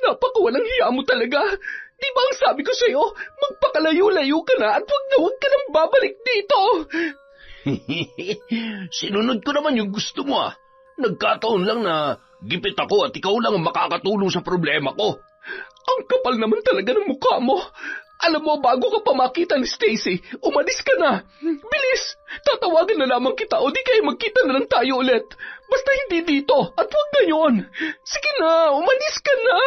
Napakawalang hiya mo talaga. Di ba ang sabi ko sa'yo, magpakalayo-layo ka na at huwag ka nang babalik dito. Sinunod ko naman yung gusto mo ah. Nagkataon lang na gipit ako at ikaw lang ang makakatulong sa problema ko. Ang kapal naman talaga ng mukha mo. Alam mo, bago ka pa makita ni Stacy, umalis ka na. Bilis! Tatawagan na lamang kita o di kaya magkita na lang tayo ulit. Basta hindi dito at huwag ngayon. Sige na, umalis ka na.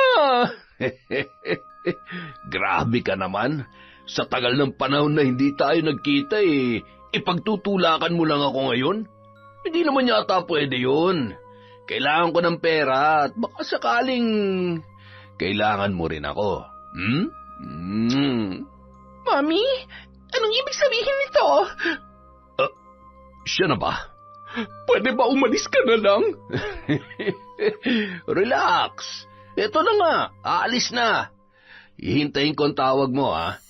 Grabe ka naman. Sa tagal ng panahon na hindi tayo nagkita ipagtutulakan mo lang ako ngayon? Hindi naman yata pwede yun. Kailangan ko ng pera at baka sakaling kailangan mo rin ako. Mami, anong ibig sabihin nito? Siya na ba? Pwede ba umalis ka na lang? Relax. Ito na nga, aalis na. Hihintayin ko ang tawag mo, ha?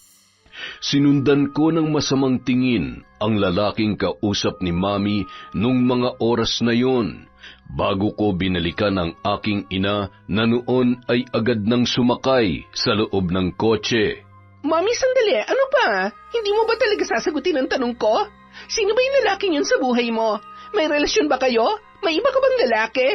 Sinundan ko ng masamang tingin ang lalaking kausap ni Mami nung mga oras na yon, bago ko binalikan ang aking ina na noon ay agad nang sumakay sa loob ng kotse. Mami, sandali. Ano pa? Hindi mo ba talaga sasagutin ang tanong ko? Sino ba yung lalaking yun sa buhay mo? May relasyon ba kayo? May iba ka bang lalaki?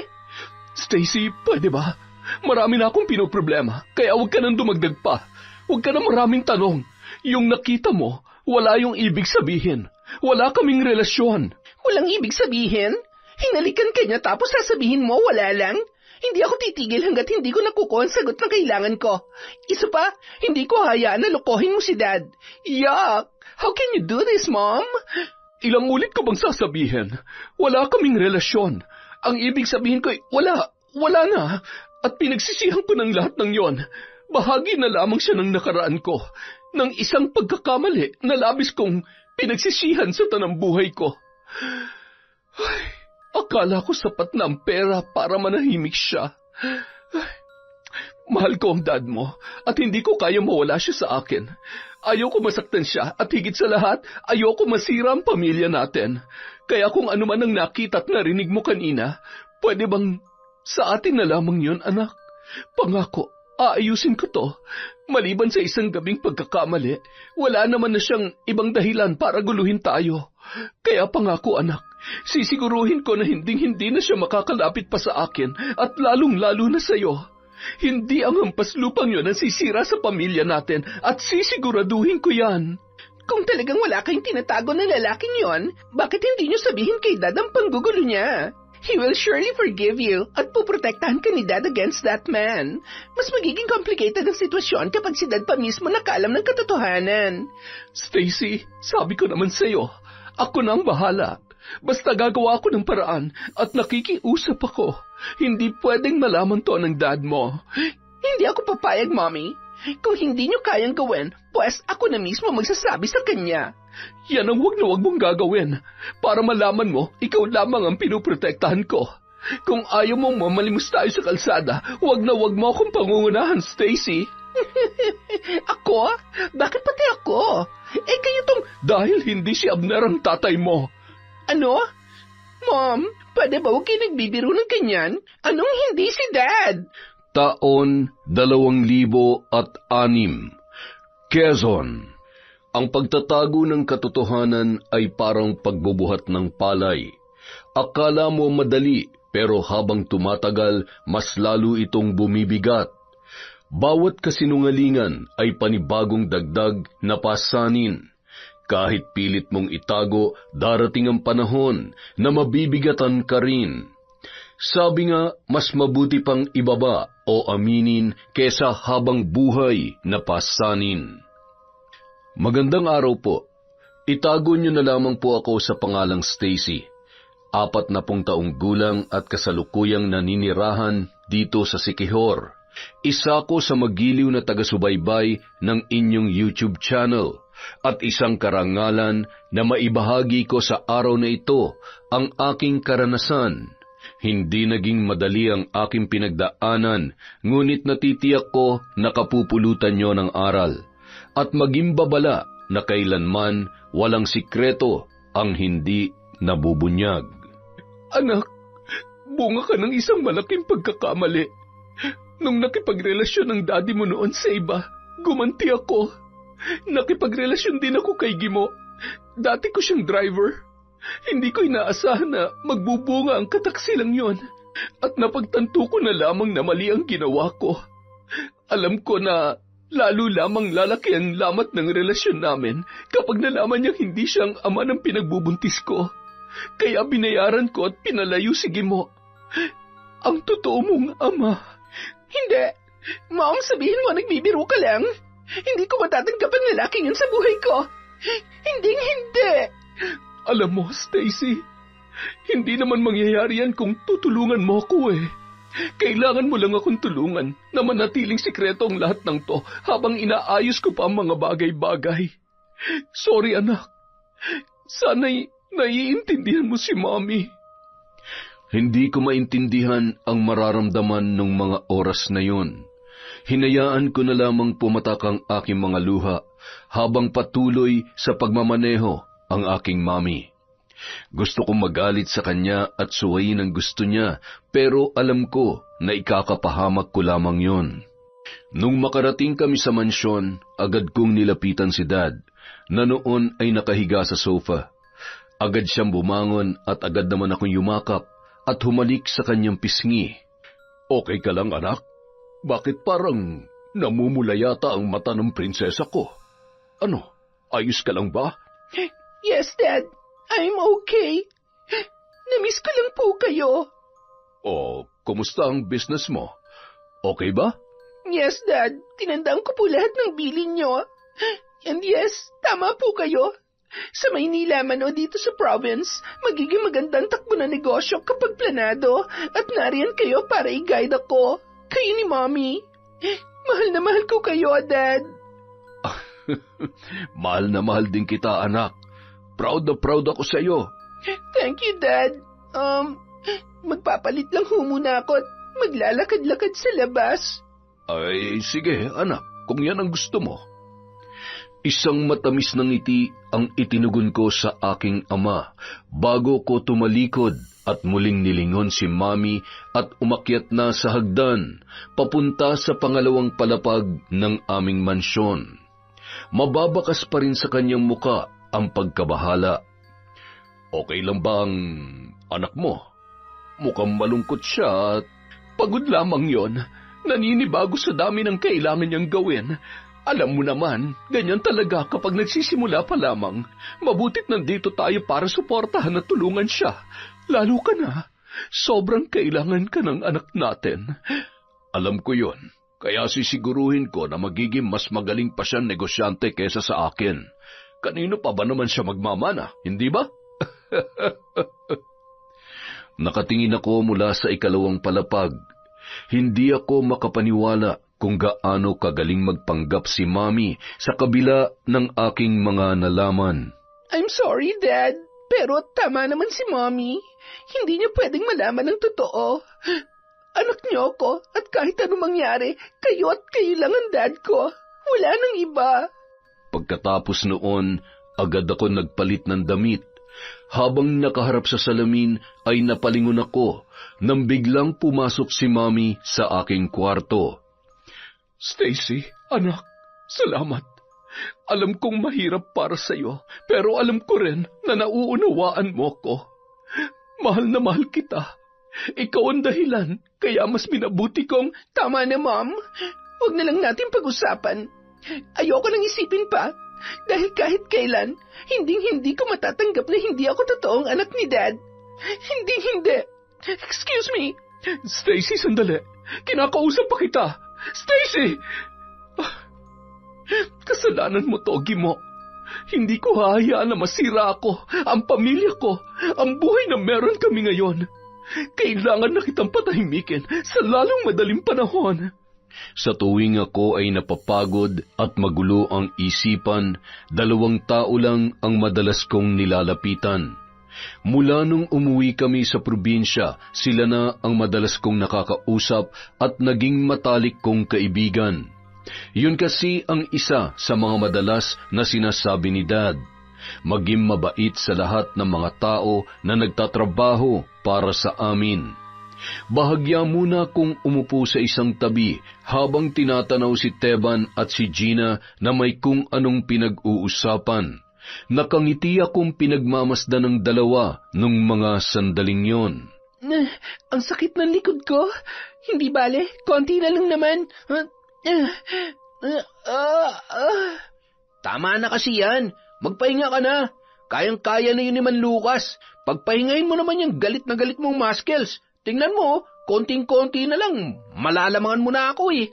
Stacy, pwede ba? Marami na akong pinoproblema, kaya huwag ka nang dumagdag pa. Huwag ka na maraming tanong. Yung nakita mo, wala yung ibig sabihin. Wala kaming relasyon. Walang ibig sabihin? Hinalikan ka niya tapos sasabihin mo wala lang? Hindi ako titigil hanggat hindi ko nakukuha ang sagot na kailangan ko. Isa pa, hindi ko hayaan na lokohin mo si Dad. Yuck! How can you do this, Mom? Ilang ulit ko bang sasabihin? Wala kaming relasyon. Ang ibig sabihin ko wala na. At pinagsisihan ko ng lahat ng yon. Bahagi na lamang siya ng nakaraan ko. Ng isang pagkakamali na labis kong pinagsisihan sa tanang buhay ko. Ay, akala ko sapat na ang pera para manahimik siya. Ay, mahal ko ang dad mo at hindi ko kaya mawala siya sa akin. Ayoko masaktan siya at higit sa lahat, ayoko masira ang pamilya natin. Kaya kung ano man ang nakita at narinig mo kanina, pwede bang sa atin na lamang yun, anak? Pangako, aayusin ko to. Maliban sa isang gabing pagkakamali, wala naman na siyang ibang dahilan para guluhin tayo. Kaya pangako, anak, sisiguruhin ko na hinding-hindi na siya makakalapit pa sa akin at lalong-lalo na sa'yo. Hindi ang hampas lupang yun ang sisira sa pamilya natin at sisiguraduhin ko yan. Kung talagang wala kayong tinatago na lalaking yon, bakit hindi niyo sabihin kay Dad ang panggugulo niya? He will surely forgive you at puprotektahan ka ni Dad against that man. Mas magiging complicated ang sitwasyon kapag si Dad pa mismo nakaalam ng katotohanan. Stacy, sabi ko naman sa'yo, ako na ang bahala. Basta gagawa ako ng paraan at nakikiusap ako. Hindi pwedeng malaman to ng Dad mo. Hindi ako papayag, Mommy. Kung hindi niyo kayang gawin, pues ako na mismo magsasabi sa kanya. Yan ang wag na wag mong gagawin. Para malaman mo, ikaw lamang ang pinuprotektahan ko. Kung ayaw mong mamalimos tayo sa kalsada, wag na wag mo akong pangungunahan, Stacy. Ako? Bakit pati ako? Kayo tong... Dahil hindi si Abner ang tatay mo. Ano? Mom, pwede ba huwag kayo nagbibiro ng ganyan? Anong hindi si Dad? Taon 2006, Quezon. Ang pagtatago ng katotohanan ay parang pagbubuhat ng palay. Akala mo madali, pero habang tumatagal, mas lalo itong bumibigat. Bawat kasinungalingan ay panibagong dagdag na pasanin. Kahit pilit mong itago, darating ang panahon na mabibigatan ka rin. Sabi nga, mas mabuti pang ibaba o aminin kesa habang buhay na pasanin. Magandang araw po. Itago niyo na lamang po ako sa pangalang Stacy. 40 taong gulang at kasalukuyang naninirahan dito sa Siquijor. Isa ko sa magiliw na taga-subaybay ng inyong YouTube channel at isang karangalan na maibahagi ko sa araw na ito ang aking karanasan. Hindi naging madali ang aking pinagdaanan, ngunit natitiyak ko na kapupulutan niyo ng aral. At maging babala na kailanman walang sikreto ang hindi nabubunyag. Anak, bunga ka ng isang malaking pagkakamali. Nung nakipagrelasyon ng daddy mo noon sa iba, gumanti ako. Nakipagrelasyon din ako kay Gimo. Dati ko siyang driver. Hindi ko inaasahan na magbubunga ang kataksilang yon. At napagtanto ko na lamang na mali ang ginawa ko. Alam ko na lalo lamang lalaki ang lamat ng relasyon namin kapag nalaman niyang hindi siya ang ama ng pinagbubuntis ko. Kaya binayaran ko at pinalayo si Gimo. Ang totoo mong ama. Hindi. Mom, sabihin mo nagbibiro ka lang. Hindi ko matatanggap ang lalaking yun sa buhay ko. Hindi. Alam mo, Stacy, hindi naman mangyayari yan kung tutulungan mo ako eh. Kailangan mo lang akong tulungan na manatiling sikreto ang lahat ng to habang inaayos ko pa ang mga bagay-bagay. Sorry anak. Sana'y naiintindihan mo si Mommy. Hindi ko maintindihan ang mararamdaman ng mga oras na yun. Hinayaan ko na lamang pumatak ang aking mga luha habang patuloy sa pagmamaneho ang aking mami. Gusto kong magalit sa kanya at suwayin ang gusto niya, pero alam ko na ikakapahamak ko lamang yon. Nung makarating kami sa mansyon, agad kong nilapitan si Dad, na noon ay nakahiga sa sofa. Agad siyang bumangon at agad naman akong yumakap at humalik sa kanyang pisngi. Okay ka lang, anak? Bakit parang namumula yata ang mata ng prinsesa ko? Ano, ayos ka lang ba? Yes, Dad. I'm okay. Namiss ko lang po kayo. Oh, kumusta ang business mo? Okay ba? Yes, Dad. Tinandaan ko po lahat ng bilin nyo. And yes, tama po kayo. Sa Maynila man o dito sa province, magiging magandang takbo na negosyo kapag planado at nariyan kayo para i-guide ako. Kayo ni Mommy. Mahal na mahal ko kayo, Dad. Mahal na mahal din kita, anak. Proud na proud ako sa iyo. Thank you, Dad. Magpapalit lang ho muna ako at maglalakad-lakad sa labas. Ay, sige, anak, kung yan ang gusto mo. Isang matamis na ngiti ang itinugon ko sa aking ama bago ko tumalikod at muling nilingon si Mami at umakyat na sa hagdan papunta sa pangalawang palapag ng aming mansyon. Mababakas pa rin sa kanyang muka ang pagkabahala. Okay lang ba ang anak mo? Mukhang malungkot siya at pagod lamang yon. Naninibago sa dami ng kailangan niyang gawin. Alam mo naman, ganyan talaga kapag nagsisimula pa lamang. Mabutit nandito tayo para suportahan at tulungan siya. Lalo ka na, sobrang kailangan ka ng anak natin. Alam ko yon, kaya sisiguruhin ko na magiging mas magaling pa siyang negosyante kesa sa akin. Kanino pa ba naman siya magmamana, hindi ba? Nakatingin ako mula sa ikalawang palapag. Hindi ako makapaniwala kung gaano kagaling magpanggap si Mami sa kabila ng aking mga nalaman. I'm sorry, Dad, pero tama naman si Mommy. Hindi niyo pwedeng malaman ng totoo. Anak niyo ako at kahit anong mangyari, kayo at kayo lang ang Dad ko. Wala nang iba. Pagkatapos noon, agad ako nagpalit ng damit. Habang nakaharap sa salamin ay napalingon ako nang biglang pumasok si Mami sa aking kwarto. Stacy, anak, salamat. Alam kong mahirap para sa'yo, pero alam ko rin na nauunawaan mo ko. Mahal na mahal kita. Ikaw ang dahilan, kaya mas minabuti kong, tama na, Mom. Huwag na lang natin pag-usapan. Ayoko nang isipin pa, dahil kahit kailan, hindi ko matatanggap na hindi ako totoong anak ni Dad. Hindi. Excuse me. Stacy, sandali. Kinakausap pa kita. Stacy! Kasalanan mo to, Gimo. Hindi ko hahayaan na masira ako, ang pamilya ko, ang buhay na meron kami ngayon. Kailangan na kitang patahimikin sa lalong madaling panahon. Sa tuwing ako ay napapagod at magulo ang isipan, 2 tao lang ang madalas kong nilalapitan. Mula nung umuwi kami sa probinsya, sila na ang madalas kong nakakausap at naging matalik kong kaibigan. Yun kasi ang isa sa mga madalas na sinasabi ni Dad. Maging mabait sa lahat ng mga tao na nagtatrabaho para sa amin. Bahagya muna kong umupo sa isang tabi habang tinatanaw si Teban at si Gina na may kung anong pinag-uusapan. Nakangiti akong pinagmamasdan ng dalawa nung mga sandaling yon. Ang sakit ng likod ko. Hindi bale, konti na lang naman. Tama na kasi yan. Magpahinga ka na. Kayang-kaya na yun ni Man Lucas. Pagpahingain mo naman yung galit na galit mong muscles. Tingnan mo, konting-konti na lang. Malalamangan mo na ako eh.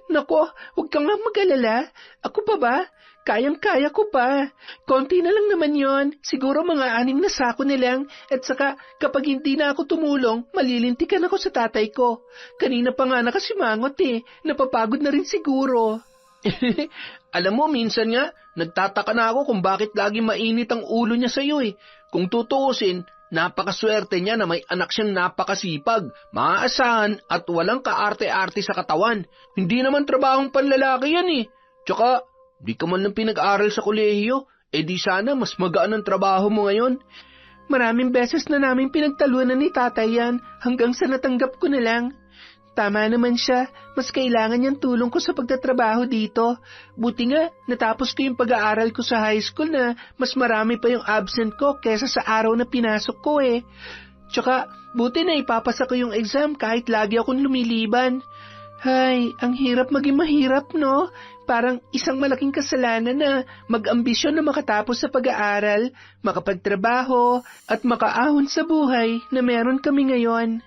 Nako, huwag kang nga mag-alala. Ako pa ba? Kayang-kaya ko pa. Konti na lang naman yon. Siguro mga 6 na sako na lang. At saka, kapag hindi na ako tumulong, malilintikan ako sa tatay ko. Kanina pa nga nakasimangot eh. Napapagod na rin siguro. Alam mo, minsan nga, nagtataka na ako kung bakit lagi mainit ang ulo niya sa'yo eh. Kung tutuusin, napakaswerte niya na may anak siyang napakasipag, maaasahan at walang kaarte-arte sa katawan. Hindi naman trabahong panlalaki yan eh. Tsaka, di ka man lang pinag-aral sa kolehiyo, di sana mas magaan ang trabaho mo ngayon. Maraming beses na namin pinagtalunan ni tatay yan hanggang sa natanggap ko na lang. Tama naman siya, mas kailangan niyang tulong ko sa pagtatrabaho dito. Buti nga, natapos ko yung pag-aaral ko sa high school na mas marami pa yung absent ko kesa sa araw na pinasok ko eh. Tsaka, buti na ipapasa ko yung exam kahit lagi akong lumiliban. Hay, ang hirap maging mahirap, no? Parang isang malaking kasalanan na mag-ambisyon na makatapos sa pag-aaral, makapagtrabaho, at makaahon sa buhay na meron kami ngayon.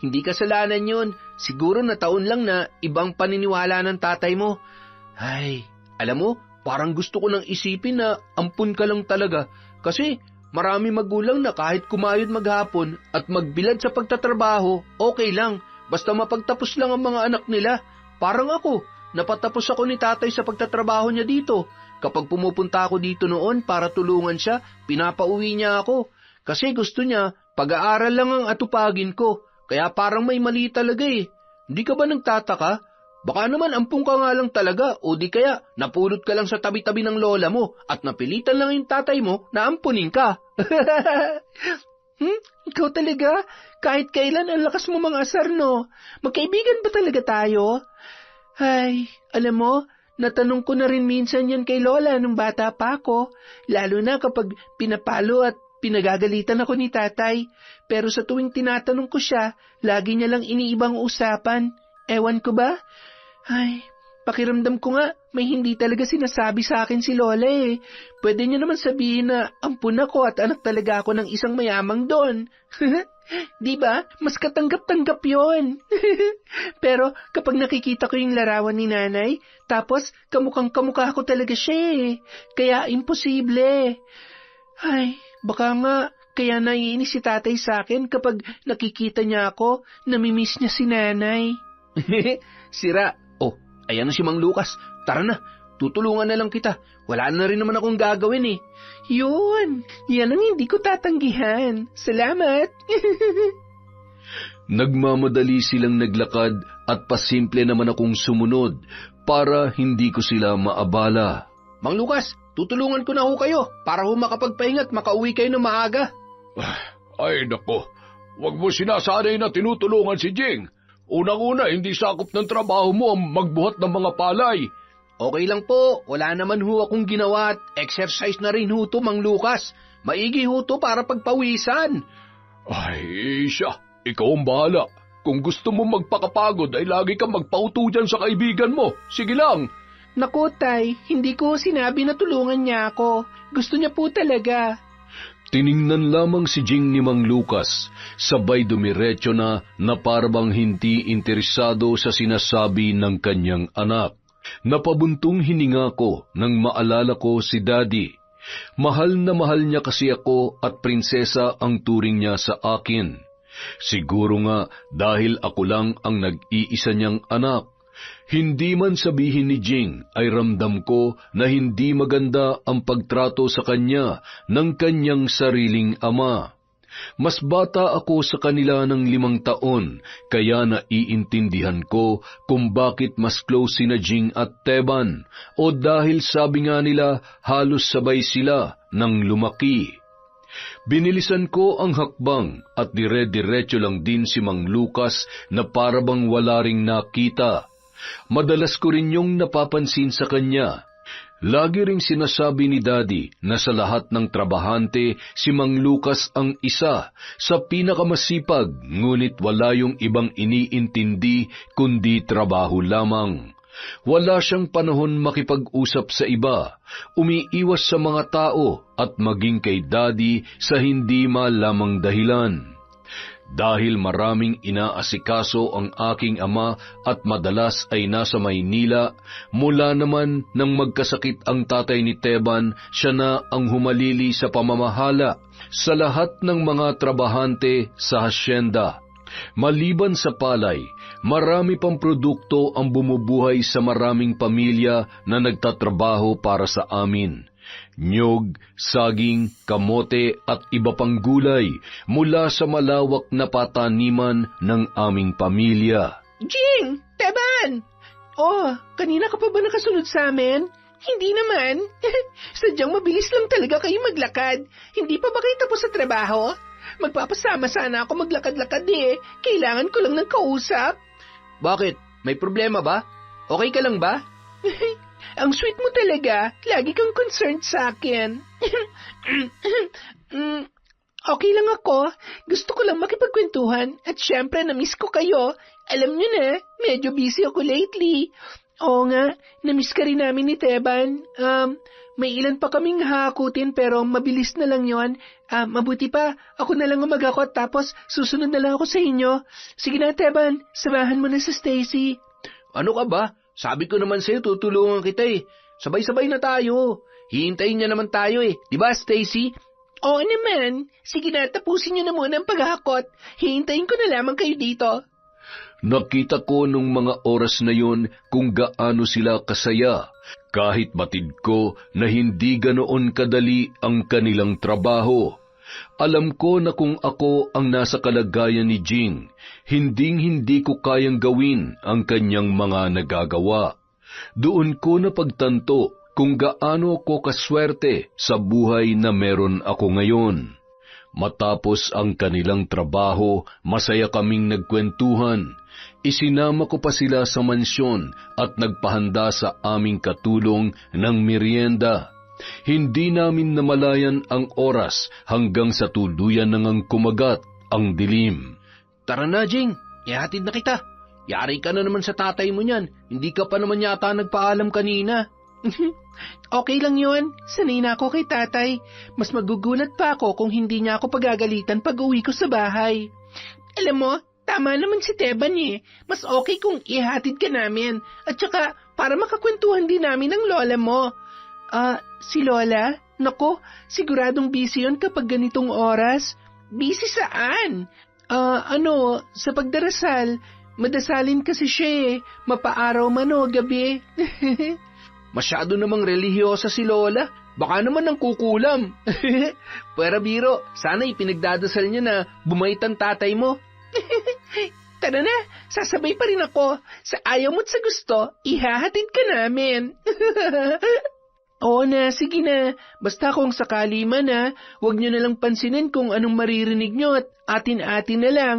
Hindi kasalanan yun. Siguro na taon lang na ibang paniniwala ng tatay mo. Ay, alam mo, parang gusto ko nang isipin na ampun ka lang talaga. Kasi marami magulang na kahit kumayod maghapon at magbilad sa pagtatrabaho, okay lang. Basta mapagtapos lang ang mga anak nila. Parang ako, napatapos ako ni tatay sa pagtatrabaho niya dito. Kapag pumupunta ako dito noon para tulungan siya, pinapauwi niya ako. Kasi gusto niya, pag-aaral lang ang atupagin ko, kaya parang may mali talaga eh. Hindi ka ba nagtataka? Baka naman ampung ka nga lang talaga o di kaya napulot ka lang sa tabi-tabi ng lola mo at napilitan lang yung tatay mo na ampunin ka. Ikaw talaga? Kahit kailan ang lakas mo mga asar, no? Magkaibigan ba talaga tayo? Ay, alam mo, natanong ko na rin minsan yan kay lola nung bata pa ako, lalo na kapag pinapalo at pinagagalitan ako ni tatay, pero sa tuwing tinatanong ko siya, lagi niya lang iniibang usapan. Ewan ko ba? Ay, pakiramdam ko nga, may hindi talaga sinasabi sa akin si Lola eh. Pwede niya naman sabihin na ampun ako at anak talaga ako ng isang mayamang doon. Di ba? Mas katanggap-tanggap yon. Pero kapag nakikita ko yung larawan ni nanay, tapos kamukhang-kamukha ko talaga siya eh. Kaya imposible. Ay, baka nga, kaya naiinis si tatay sa akin kapag nakikita niya ako, namimiss niya si nanay. Sira. Oh, ayan na si Mang Lucas. Tara na, tutulungan na lang kita. Wala na rin naman akong gagawin eh. Yun, yan ang hindi ko tatanggihan. Salamat. Nagmamadali silang naglakad at pasimple naman akong sumunod para hindi ko sila maabala. Mang Lucas, tutulungan ko na ho kayo para ho makapagpahinga at makauwi kayo ng maaga. Ay nako, wag mo sinasanay na tinutulungan si Jing. Unang-una, hindi sakop ng trabaho mo ang magbuhat ng mga palay. Okay lang po, wala naman ho akong ginawa at exercise na rin ho to, Mang Lucas. Maigi ho to para pagpawisan. Ay, siya, ikaw ang bahala. Kung gusto mo magpakapagod ay lagi kang magpauto dyan sa kaibigan mo. Sige lang. Naku, Tay, hindi ko sinabi na tulungan niya ako. Gusto niya po talaga. Tiningnan lamang si Jing ni Mang Lucas, sabay dumiretso na parabang hindi interesado sa sinasabi ng kanyang anak. Napabuntong hininga ko nang maalala ko si Daddy. Mahal na mahal niya kasi ako at prinsesa ang turing niya sa akin. Siguro nga dahil ako lang ang nag-iisa niyang anak. Hindi man sabihin ni Jing ay ramdam ko na hindi maganda ang pagtrato sa kanya ng kanyang sariling ama. Mas bata ako sa kanila ng 5 taon, kaya naiintindihan ko kung bakit mas close sina Jing at Teban, o dahil sabi nga nila halos sabay sila nang lumaki. Binilisan ko ang hakbang at dire-diretso lang din si Mang Lucas na parabang wala ring nakita. Madalas ko rin yung napapansin sa kanya. Lagi ring sinasabi ni Daddy na sa lahat ng trabahante, si Mang Lucas ang isa sa pinakamasipag, ngunit wala yung ibang iniintindi kundi trabaho lamang. Wala siyang panahon makipag-usap sa iba, umiiwas sa mga tao at maging kay Daddy sa hindi malamang dahilan. Dahil maraming inaasikaso ang aking ama at madalas ay nasa Maynila, mula naman nang magkasakit ang tatay ni Teban, siya na ang humalili sa pamamahala sa lahat ng mga trabahante sa hasyenda. Maliban sa palay, marami pang produkto ang bumubuhay sa maraming pamilya na nagtatrabaho para sa amin. Nyog, saging, kamote at iba pang gulay mula sa malawak na pataniman ng aming pamilya. Jing! Teban! Oh, kanina ka pa ba nakasunod sa amin? Hindi naman. Sadyang mabilis lang talaga kayo maglakad. Hindi pa ba kayo tapos sa trabaho? Magpapasama sana ako maglakad-lakad eh. Kailangan ko lang ng kausap. Bakit? May problema ba? Okay ka lang ba? Ang sweet mo talaga. Lagi kang concerned sa akin. Okay lang ako. Gusto ko lang makipagkwentuhan. At syempre, na-miss ko kayo. Alam nyo na, medyo busy ako lately. Oo nga, na-miss ka rin namin ni Teban. May ilan pa kaming hakutin pero mabilis na lang yon. Mabuti pa, ako na lang umagakot tapos susunod na lang ako sa inyo. Sige na, Teban, samahan mo na sa Stacy. Ano ka ba? Sabi ko naman sa'yo, tutulungan kita eh. Sabay-sabay na tayo. Hihintayin niya naman tayo eh. Diba, Stacy? Oo naman. Sige na, tapusin niyo na muna ang paghahakot. Hihintayin ko na lamang kayo dito. Nakita ko nung mga oras na yon kung gaano sila kasaya, kahit batid ko na hindi ganoon kadali ang kanilang trabaho. Alam ko na kung ako ang nasa kalagayan ni Jing, hinding-hindi ko kayang gawin ang kanyang mga nagagawa. Doon ko napagtanto kung gaano ko kaswerte sa buhay na meron ako ngayon. Matapos ang kanilang trabaho, masaya kaming nagkwentuhan. Isinama ko pa sila sa mansyon at nagpahanda sa aming katulong ng merienda. Hindi namin namalayan ang oras hanggang sa tuluyan nang kumagat ang dilim. Tara na, Jing. Ihatid na kita. Yari ka na naman sa tatay mo niyan. Hindi ka pa naman yata nagpaalam kanina. Okay lang yun. Sanay na ako kay tatay. Mas magugulat pa ako kung hindi niya ako pagagalitan pag uwi ko sa bahay. Alam mo, tama naman si Teban eh. Mas okay kung ihatid ka namin. At saka, para makakwentuhan din namin ng lola mo. Si Lola? Nako, siguradong busy yun kapag ganitong oras. Busy saan? Sa pagdarasal. Madasalin kasi siya eh. Mapaaraw man o gabi. Masyado namang relihiyosa si Lola. Baka naman ang kukulam. Pero biro, sana ipinagdadasal niya na bumait ang tatay mo. Tara na, sasabay pa rin ako. Sa ayaw mo't sa gusto, ihahatid ka namin. Oo na, sige na. Basta kung sakali man huwag nyo na lang pansinin kung anong maririnig nyo at atin-atin na lang.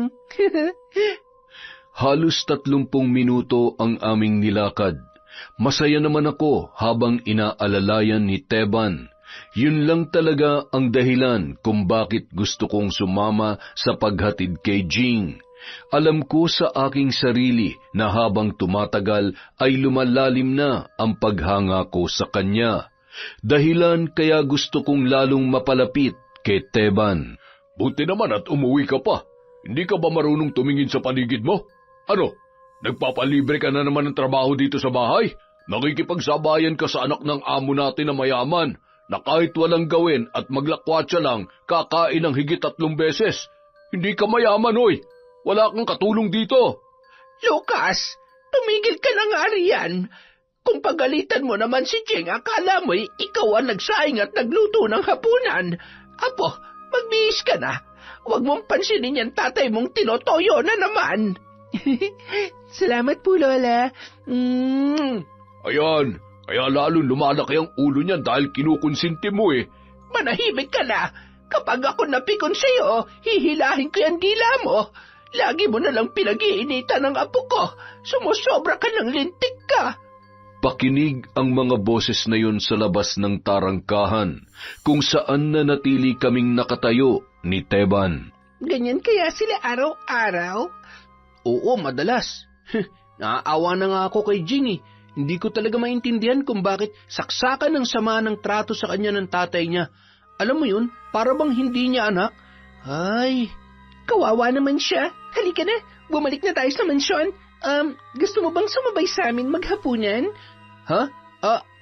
Halos 30 minuto ang aming nilakad. Masaya naman ako habang inaalalayan ni Teban. Yun lang talaga ang dahilan kung bakit gusto kong sumama sa paghatid kay Jing. Alam ko sa aking sarili na habang tumatagal ay lumalalim na ang paghanga ko sa kanya. Dahilan kaya gusto kong lalong mapalapit kay Teban. Buti naman at umuwi ka pa. Hindi ka ba marunong tumingin sa paligid mo? Ano, nagpapalibre ka na naman ng trabaho dito sa bahay? Nakikipagsabayan ka sa anak ng amo natin na mayaman, na kahit walang gawin at maglakwatsa lang, kakain ng higit 3 beses. Hindi ka mayaman, oy. Wala kang katulong dito. Lucas, tumigil ka na nga riyan. Kung pagalitan mo naman si Jing, akala mo'y ikaw ang nagsaing at nagluto ng hapunan. Apo, magbihis ka na. Huwag mong pansinin yan tatay mong tinotoyo na naman. Salamat po, Lola. Ayan, kaya lalo lumalaki ang ulo niyan dahil kinukonsinti mo eh. Manahimik ka na. Kapag ako napikon sa'yo, hihilahin ko yung dila mo. Lagi mo nalang pinag-iinitan ng apo ko. Sumusobra ka ng lintik ka. Pakinig ang mga boses na yun sa labas ng tarangkahan, kung saan na natili kaming nakatayo ni Teban. Ganyan kaya sila araw-araw? Oo, madalas. Naaawa na nga ako kay Jing eh. Hindi ko talaga maintindihan kung bakit saksakan ng sama ng trato sa kanya ng tatay niya. Alam mo yun, para bang hindi niya anak? Ay, Kawawa naman siya. Halika na, bumalik na tayo sa mansyon. Gusto mo bang sumabay sa amin maghapunan? ha?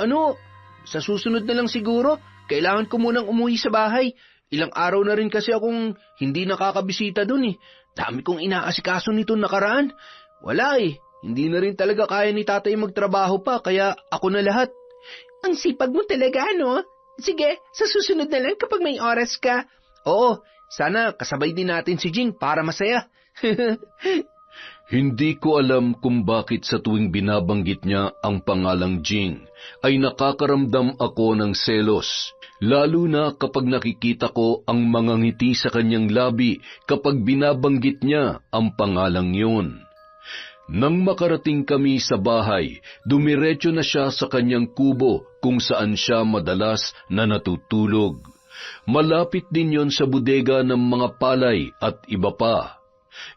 Ano? Sa susunod na lang siguro. Kailangan ko munang umuwi sa bahay. Ilang araw na rin kasi akong hindi nakakabisita dun eh. Dami kong inaasikaso nito nakaraan. Wala eh. Hindi na rin talaga kaya ni tatay magtrabaho pa, kaya ako na lahat. Ang sipag mo talaga, no? Sige, sa susunod na lang kapag may oras ka. Oo, sana kasabay din natin si Jing para masaya. Hindi ko alam kung bakit sa tuwing binabanggit niya ang pangalang Jing, ay nakakaramdam ako ng selos, lalo na kapag nakikita ko ang mga ngiti sa kanyang labi kapag binabanggit niya ang pangalang yun. Nang makarating kami sa bahay, dumiretso na siya sa kanyang kubo kung saan siya madalas na natutulog. Malapit din yon sa bodega ng mga palay at iba pa.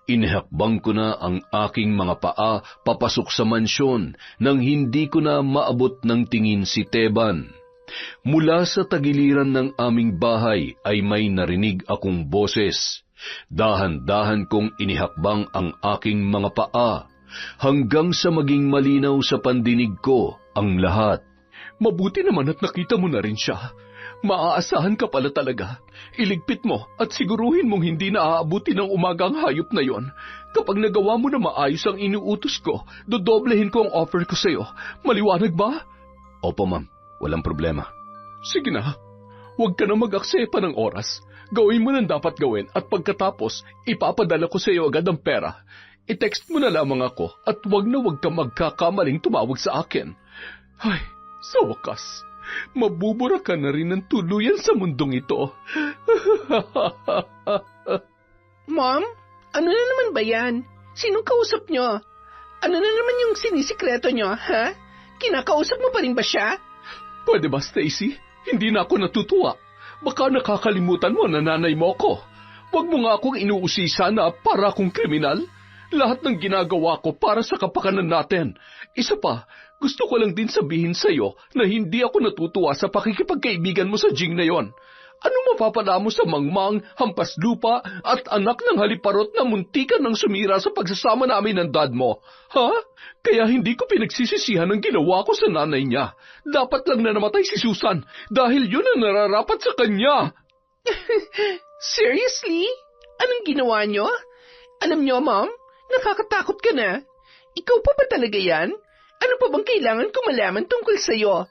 Inihakbang ko na ang aking mga paa papasok sa mansyon nang hindi ko na maabot ng tingin si Teban. Mula sa tagiliran ng aming bahay ay may narinig akong boses. Dahan-dahan kong inihakbang ang aking mga paa hanggang sa maging malinaw sa pandinig ko ang lahat. Mabuti naman at nakita mo na rin siya. Maaasahan ka pala talaga. Iligpit mo at siguruhin mong hindi na aabuti ng umagang hayop na yon. Kapag nagawa mo na maayos ang inuutos ko, dodoblehin ko ang offer ko sa'yo. Maliwanag ba? Opo, ma'am. Walang problema. Sige na. Huwag ka na mag-aksepa ng oras. Gawin mo nang dapat gawin at pagkatapos, ipapadala ko sa iyo agad ang pera. I-text mo na lamang ako at huwag ka magkakamaling tumawag sa akin. Ay, sa wakas. Mabubura ka na rin ng tuluyan sa mundong ito. Mom, ano na naman ba yan? Sinong kausap nyo? Ano na naman yung sinisikreto nyo, ha? Kinakausap mo pa rin ba siya? Pwede ba, Stacy? Hindi na ako natutuwa. Baka nakakalimutan mo na nanay mo ako. Huwag mo nga akong inuusisa na para akong kriminal. Lahat ng ginagawa ko para sa kapakanan natin. Isa pa, gusto ko lang din sabihin sa'yo na hindi ako natutuwa sa pakikipagkaibigan mo sa Jing na yon. Anong mapapala mo sa mangmang, hampas lupa at anak ng haliparot na muntikan ng sumira sa pagsasama namin ng dad mo? Ha? Kaya hindi ko pinagsisisihan ang ginawa ko sa nanay niya. Dapat lang na namatay si Susan dahil yun ang nararapat sa kanya. Seriously? Anong ginawa nyo? Alam nyo, Mom, nakakatakot ka na. Ikaw pa ba talaga yan? Ano pa bang kailangan ko malaman tungkol sa'yo?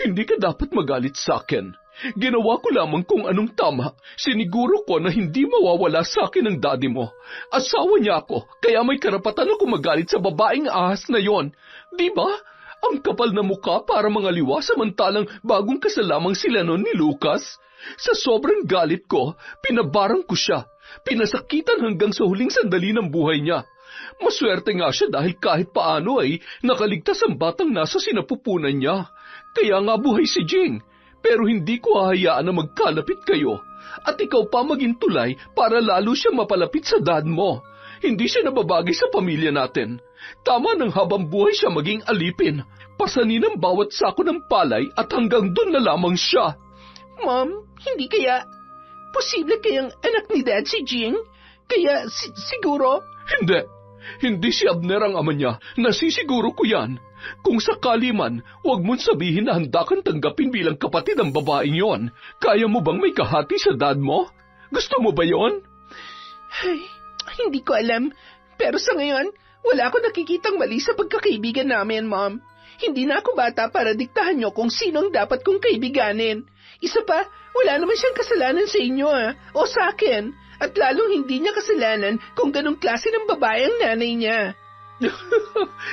Hindi ka dapat magalit sa akin. Ginawa ko lamang kung anong tama. Siniguro ko na hindi mawawala sa akin ang daddy mo. Asawa niya ako, kaya may karapatan ako magalit sa babaeng ahas na yon. Di ba? Ang kapal na mukha para mga liwa samantalang bagong kasal lamang sila noon ni Lucas. Sa sobrang galit ko, pinabarang ko siya. Pinasakitan hanggang sa huling sandali ng buhay niya. Maswerte nga siya dahil kahit paano ay nakaligtas ang batang nasa sinapupunan niya. Kaya nga buhay si Jing. Pero hindi ko hahayaan na magkalapit kayo. At ikaw pa maging tulay para lalo siya mapalapit sa dad mo. Hindi siya nababagay sa pamilya natin. Tama nang habang buhay siya maging alipin. Pasanin ang bawat sako ng palay at hanggang doon na lamang siya. Mom, hindi kaya posible kayang anak ni Dad si Jing? Kaya siguro... Hindi si Abner ang ama niya. Nasisiguro ko yan. Kung sakali man, huwag mong sabihin na handa kang tanggapin bilang kapatid ang babaeng yon. Kaya mo bang may kahati sa dad mo? Gusto mo ba yon? Ay, hindi ko alam. Pero sa ngayon, wala akong nakikitang mali sa pagkakaibigan namin, Mom. Hindi na ako bata para diktahan niyo kung sino ang dapat kong kaibiganin. Isa pa, wala naman siyang kasalanan sa inyo, o sa akin. At lalong hindi niya kasalanan kung ganong klase ng babae ang nanay niya.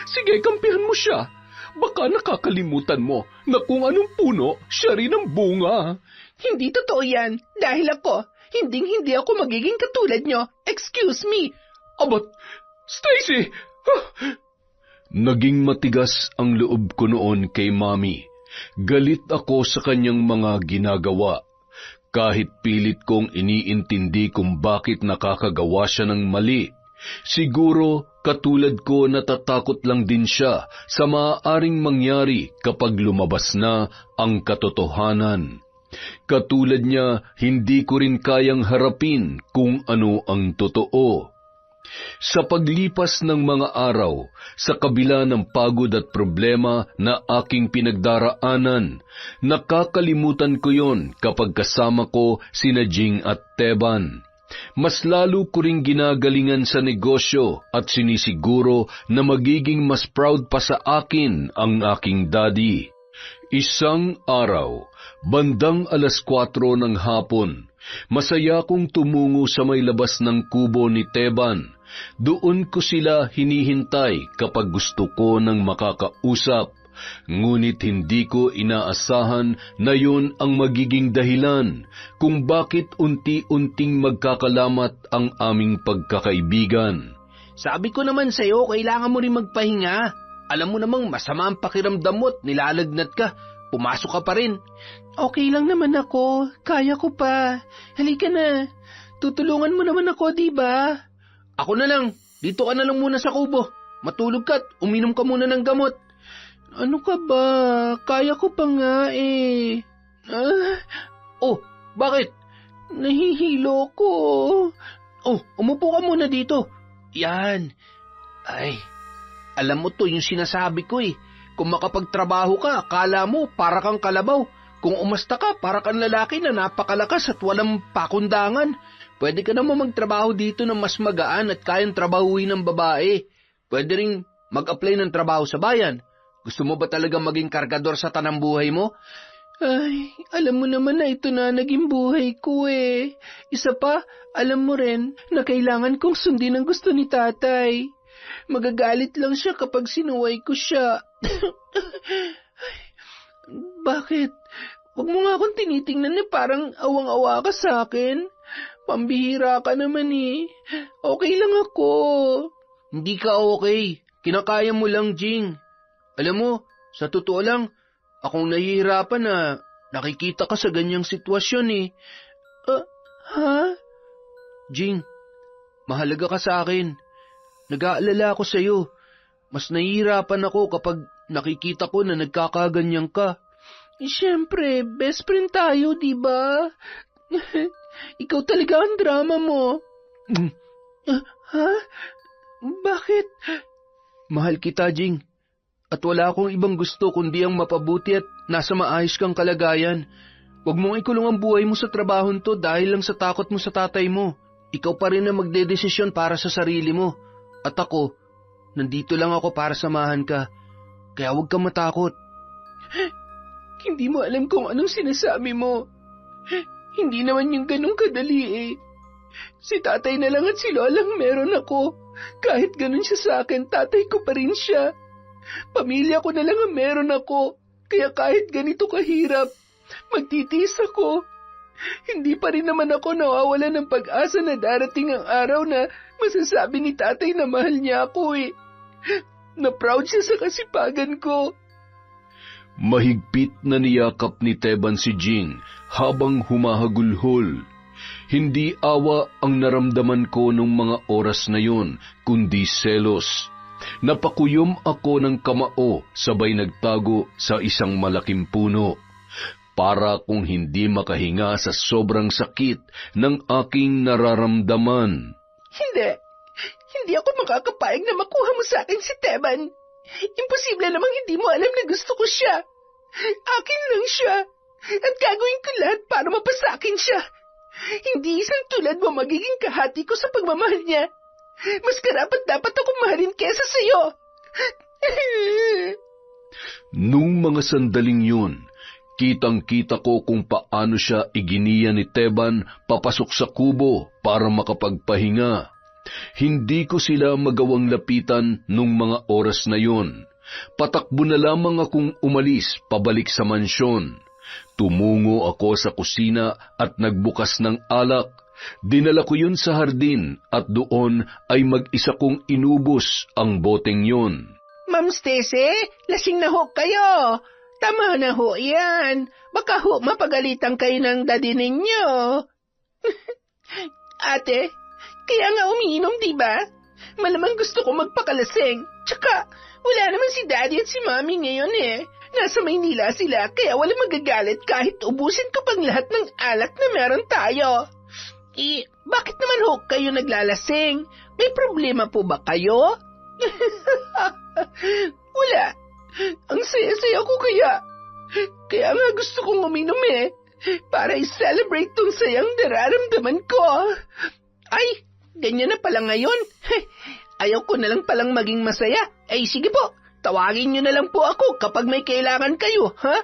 Sige, kampihan mo siya. Baka nakakalimutan mo na kung anong puno, siya rin ang bunga. Hindi totoo yan. Dahil hindi ako magiging katulad nyo. Excuse me. Abat, Stacy! Naging matigas ang loob ko noon kay Mami. Galit ako sa kanyang mga ginagawa. Kahit pilit kong iniintindi kung bakit nakakagawa siya ng mali. Siguro katulad ko natatakot lang din siya sa maaaring mangyari kapag lumabas na ang katotohanan. Katulad niya, hindi ko rin kayang harapin kung ano ang totoo. Sa paglipas ng mga araw, sa kabila ng pagod at problema na aking pinagdaraanan, nakakalimutan ko yon kapag kasama ko sina Jing at Teban. Mas lalo ko ring ginagalingan sa negosyo at sinisiguro na magiging mas proud pa sa akin ang aking daddy. Isang araw, bandang 4:00 ng hapon, masaya kong tumungo sa may labas ng kubo ni Teban. Doon ko sila hinihintay kapag gusto ko ng makakausap. Ngunit hindi ko inaasahan na yun ang magiging dahilan kung bakit unti-unting magkakalamat ang aming pagkakaibigan. Sabi ko naman sa'yo, kailangan mo rin magpahinga. Alam mo namang masama ang pakiramdam mo at nilalagnat ka. Pumasok ka pa rin. Okay lang naman ako. Kaya ko pa. Halika na. Tutulungan mo naman ako, di ba? Ako na lang. Dito ka na lang muna sa kubo. Matulog ka at uminom ka muna ng gamot. Ano ka ba? Kaya ko pa nga eh. Oh, bakit? Nahihilo ko. Oh, umupo ka muna dito. Yan. Ay, alam mo to yung sinasabi ko eh. Kung makapagtrabaho ka, akala mo para kang kalabaw. Kung umasta ka, para kang lalaki na napakalakas at walang pakundangan. Pwede ka naman magtrabaho dito na mas magaan at kayang trabahuin ng babae. Pwede ring mag-apply ng trabaho sa bayan. Gusto mo ba talaga maging kargador sa tanang buhay mo? Ay, alam mo naman na ito na naging buhay ko eh. Isa pa, alam mo rin na kailangan kong sundin ang gusto ni tatay. Magagalit lang siya kapag sinuway ko siya. Bakit? Huwag mo nga akong tinitingnan na parang awang-awa ka sa akin. Pambihira ka naman eh. Okay lang ako. Hindi ka okay. Kinakaya mo lang, Jing. Alam mo, sa totoo lang, akong nahihirapan na nakikita ka sa ganyang sitwasyon eh. Ha? Jing, mahalaga ka sa akin. Nag-aalala ako sa'yo. Mas nahihirapan ako kapag nakikita ko na nagkakaganyan ka. Siyempre, best friend tayo, di ba? Ikaw talaga ang drama mo. Ha? Bakit? Mahal kita, Jing. At wala akong ibang gusto kundi ang mapabuti at nasa maayos kang kalagayan. Huwag mong ikulong ang buhay mo sa trabahon to dahil lang sa takot mo sa tatay mo. Ikaw pa rin ang magdedesisyon para sa sarili mo. At ako, nandito lang ako para samahan ka. Kaya huwag kang matakot. Hindi mo alam kung anong sinasabi mo. Hindi naman yung ganun kadali eh. Si tatay na lang at si lolang meron ako. Kahit ganun siya sa akin, tatay ko pa rin siya. Pamilya ko na lang ang meron ako. Kaya kahit ganito kahirap, magtitiis ako. Hindi pa rin naman ako nawawala ng pag-asa na darating ang araw na masasabi ni tatay na mahal niya ako eh. Na proud siya sa kasipagan ko. Mahigpit na niyakap ni Teban si Jing habang humahagulhol. Hindi awa ang naramdaman ko nung mga oras na yun, kundi selos. Napakuyom ako ng kamao sabay nagtago sa isang malaking puno. Para kung hindi makahinga sa sobrang sakit ng aking nararamdaman. Hindi ako makakapayag na makuha mo sa akin si Teban. Imposible namang hindi mo alam na gusto ko siya. Akin lang siya. At gagawin ko lahat para mapasakin siya. Hindi isang tulad mo magiging kahati ko sa pagmamahal niya. Mas karapat dapat akong mahalin kesa sa'yo. Nung mga sandaling yun, kitang-kita ko kung paano siya iginiya ni Teban papasok sa kubo para makapagpahinga. Hindi ko sila magawang lapitan nung mga oras na yun. Patakbo na lamang akong umalis pabalik sa mansyon. Tumungo ako sa kusina at nagbukas ng alak. Dinala ko yun sa hardin at doon ay mag-isa kong inubos ang boteng yun. Ma'am Stacy, lasing na ho kayo. Tama na ho yan. Baka ho mapagalitan kayo ng daddy ninyo. Ate, kaya nga umiinom, diba? Malamang gusto ko magpakalasing. Tsaka, wala naman si daddy at si mommy ngayon eh. Nasa Maynila sila, kaya wala magagalit kahit ubusin ko pang lahat ng alak na meron tayo. Bakit naman ho kayo naglalasing? May problema po ba kayo? Wala. Ang saya-saya ko kaya. Kaya nga gusto kong uminom eh. Para i-celebrate tong sayang nararamdaman ko. Ay, ganyan na pala ngayon. Ayaw ko na lang palang maging masaya. Ay, sige po. Tawagin niyo na lang po ako kapag may kailangan kayo, ha?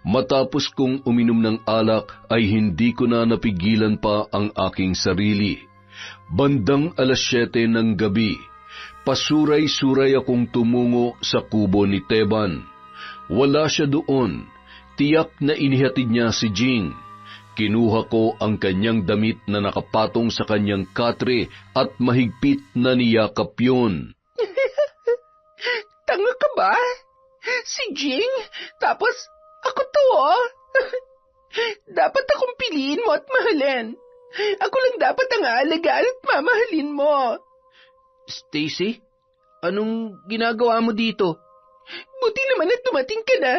Matapos kong uminom ng alak ay hindi ko na napigilan pa ang aking sarili. Bandang 7:00 ng gabi, pasuray-suray akong tumungo sa kubo ni Teban. Wala siya doon. Tiyak na inihatid niya si Jing. Kinuha ko ang kanyang damit na nakapatong sa kanyang katre at mahigpit na niyakap yun. Tanga ka ba? Si Jing? Tapos, ako to, oh. Dapat akong piliin mo at mahalin. Ako lang dapat ang aalagaan at mamahalin mo. Stacy, anong ginagawa mo dito? Buti naman at dumating ka na.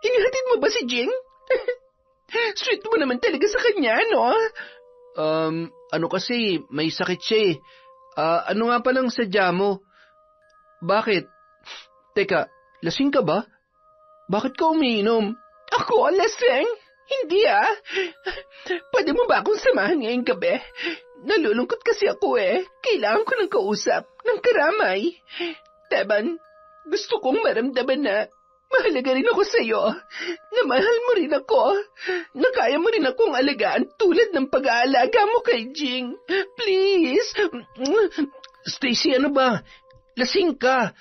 Inihatid mo ba si Jing? Sweet mo naman talaga sa kanya, no? Ano kasi, may sakit siya eh. Ano nga palang sadya mo? Bakit? Teka, lasing ka ba? Bakit ka umiinom? Ako, lasing? Hindi ah. Pwede mo ba akong samahan ngayong gabi? Nalulungkot kasi ako eh. Kailangan ko ng kausap, ng karamay. Teban, gusto kong maramdaman na mahalaga rin ako sa'yo. Na mahal mo rin ako. Na kaya mo rin akong alagaan tulad ng pag-aalaga mo kay Jing. Please. Stacy, ano ba? Lasing ka.